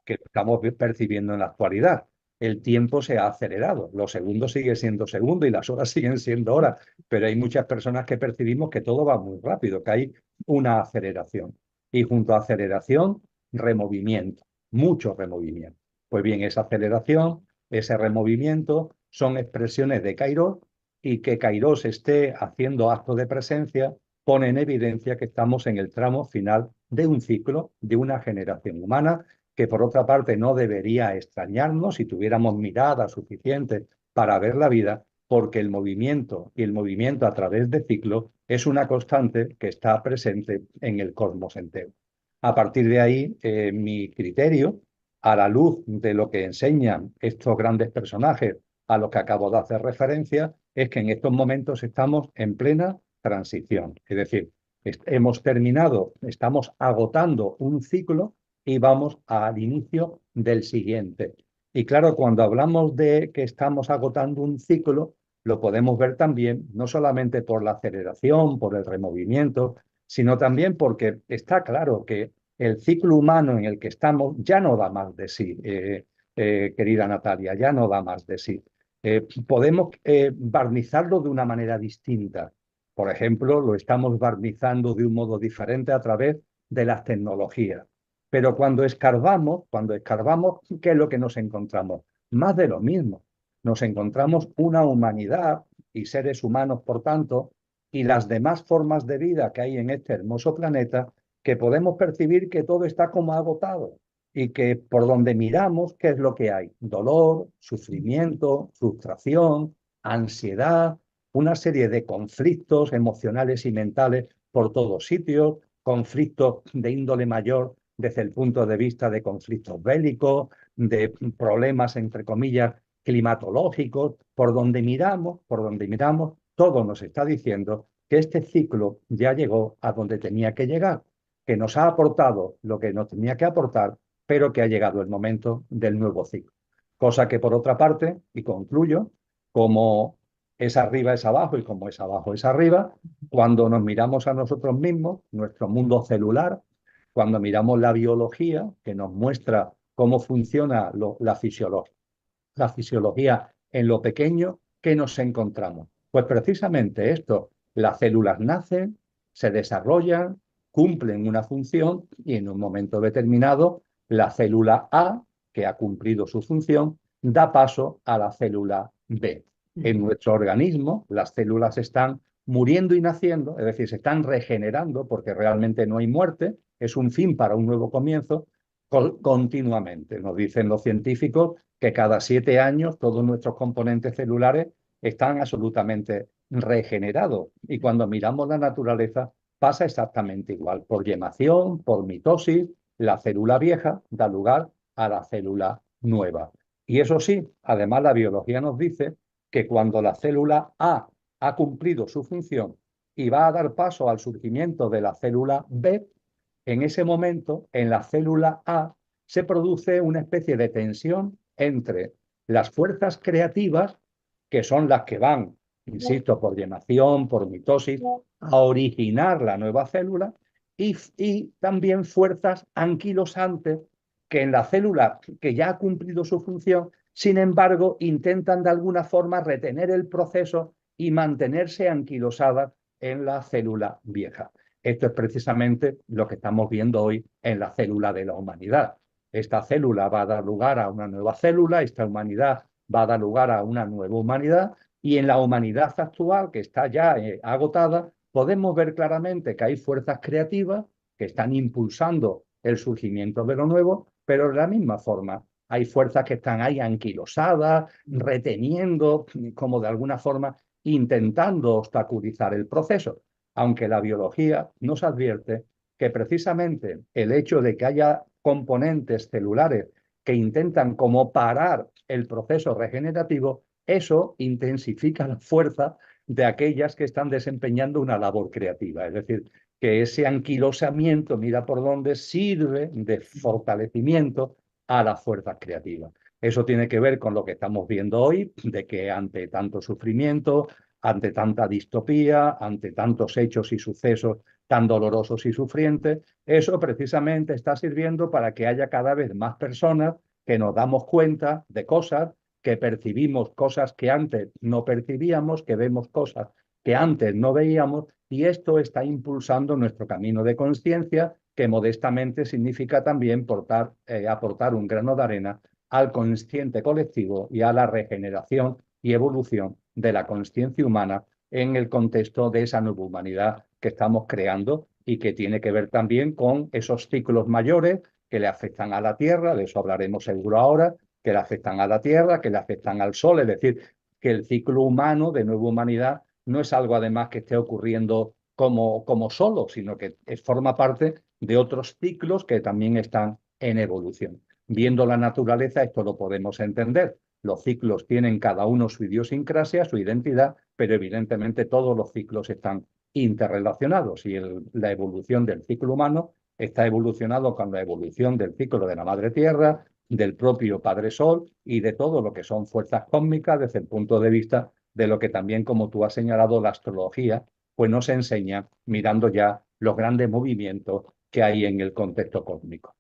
que estamos percibiendo en la actualidad. El tiempo se ha acelerado, los segundos siguen siendo segundos y las horas siguen siendo horas, pero hay muchas personas que percibimos que todo va muy rápido, que hay una aceleración. Y junto a aceleración, removimiento, mucho removimiento. Pues bien, esa aceleración, ese removimiento son expresiones de Kairos, y que Kairos esté haciendo acto de presencia pone en evidencia que estamos en el tramo final de un ciclo, de una generación humana, que por otra parte no debería extrañarnos si tuviéramos mirada suficiente para ver la vida, porque el movimiento y el movimiento a través de ciclos es una constante que está presente en el cosmos entero. A partir de ahí, mi criterio, a la luz de lo que enseñan estos grandes personajes a los que acabo de hacer referencia, es que en estos momentos estamos en plena transición. Es decir, hemos terminado, estamos agotando un ciclo y vamos al inicio del siguiente. Y claro, cuando hablamos de que estamos agotando un ciclo, lo podemos ver también no solamente por la aceleración, por el removimiento, sino también porque está claro que el ciclo humano en el que estamos ya no da más de sí, querida Natalia, ya no da más de sí. Podemos barnizarlo de una manera distinta. Por ejemplo, lo estamos barnizando de un modo diferente a través de las tecnologías. Pero cuando escarbamos, ¿qué es lo que nos encontramos? Más de lo mismo. Nos encontramos una humanidad y seres humanos, por tanto, y las demás formas de vida que hay en este hermoso planeta, que podemos percibir que todo está como agotado y que por donde miramos, ¿qué es lo que hay? Dolor, sufrimiento, frustración, ansiedad, una serie de conflictos emocionales y mentales por todos sitios, conflictos de índole mayor desde el punto de vista de conflictos bélicos, de problemas, entre comillas, climatológicos. Por donde miramos, todo nos está diciendo que este ciclo ya llegó a donde tenía que llegar, que nos ha aportado lo que nos tenía que aportar, pero que ha llegado el momento del nuevo ciclo. Cosa que, por otra parte, y concluyo, como es arriba es abajo y como es abajo es arriba, cuando nos miramos a nosotros mismos, nuestro mundo celular, cuando miramos la biología, que nos muestra cómo funciona la fisiología en lo pequeño, ¿qué nos encontramos? Pues precisamente esto, las células nacen, se desarrollan, cumplen una función y en un momento determinado la célula A, que ha cumplido su función, da paso a la célula B. En nuestro organismo las células están muriendo y naciendo, es decir, se están regenerando porque realmente no hay muerte, es un fin para un nuevo comienzo, continuamente. Nos dicen los científicos que cada 7 años todos nuestros componentes celulares están absolutamente regenerados. Y cuando miramos la naturaleza pasa exactamente igual. Por gemación, por mitosis, la célula vieja da lugar a la célula nueva. Y eso sí, además la biología nos dice que cuando la célula A ha cumplido su función y va a dar paso al surgimiento de la célula B, en ese momento, en la célula A, se produce una especie de tensión entre las fuerzas creativas, que son las que van, insisto, por gemación, por mitosis, a originar la nueva célula, y también fuerzas anquilosantes que en la célula que ya ha cumplido su función, sin embargo, intentan de alguna forma retener el proceso y mantenerse anquilosadas en la célula vieja. Esto es precisamente lo que estamos viendo hoy en la célula de la humanidad. Esta célula va a dar lugar a una nueva célula, esta humanidad va a dar lugar a una nueva humanidad, y en la humanidad actual, que está ya agotada, podemos ver claramente que hay fuerzas creativas que están impulsando el surgimiento de lo nuevo, pero de la misma forma hay fuerzas que están ahí anquilosadas, reteniendo, como de alguna forma intentando obstaculizar el proceso, aunque la biología nos advierte que precisamente el hecho de que haya componentes celulares que intentan como parar el proceso regenerativo, eso intensifica la fuerza de aquellas que están desempeñando una labor creativa. Es decir, que ese anquilosamiento, mira por dónde, sirve de fortalecimiento a las fuerzas creativas. Eso tiene que ver con lo que estamos viendo hoy, de que ante tanto sufrimiento, ante tanta distopía, ante tantos hechos y sucesos tan dolorosos y sufrientes, eso precisamente está sirviendo para que haya cada vez más personas que nos damos cuenta de cosas, que percibimos cosas que antes no percibíamos, que vemos cosas que antes no veíamos, y esto está impulsando nuestro camino de conciencia, que modestamente significa también aportar un grano de arena al consciente colectivo y a la regeneración y evolución de la conciencia humana en el contexto de esa nueva humanidad que estamos creando y que tiene que ver también con esos ciclos mayores que le afectan a la Tierra, de eso hablaremos seguro ahora, que le afectan a la Tierra, que le afectan al Sol, es decir, que el ciclo humano de nueva humanidad no es algo además que esté ocurriendo como solo, sino que forma parte de otros ciclos que también están en evolución. Viendo la naturaleza, esto lo podemos entender. Los ciclos tienen cada uno su idiosincrasia, su identidad, pero evidentemente todos los ciclos están interrelacionados y la evolución del ciclo humano está evolucionado con la evolución del ciclo de la Madre Tierra, del propio Padre Sol y de todo lo que son fuerzas cósmicas desde el punto de vista de lo que también, como tú has señalado, la astrología pues nos enseña mirando ya los grandes movimientos que hay en el contexto cósmico.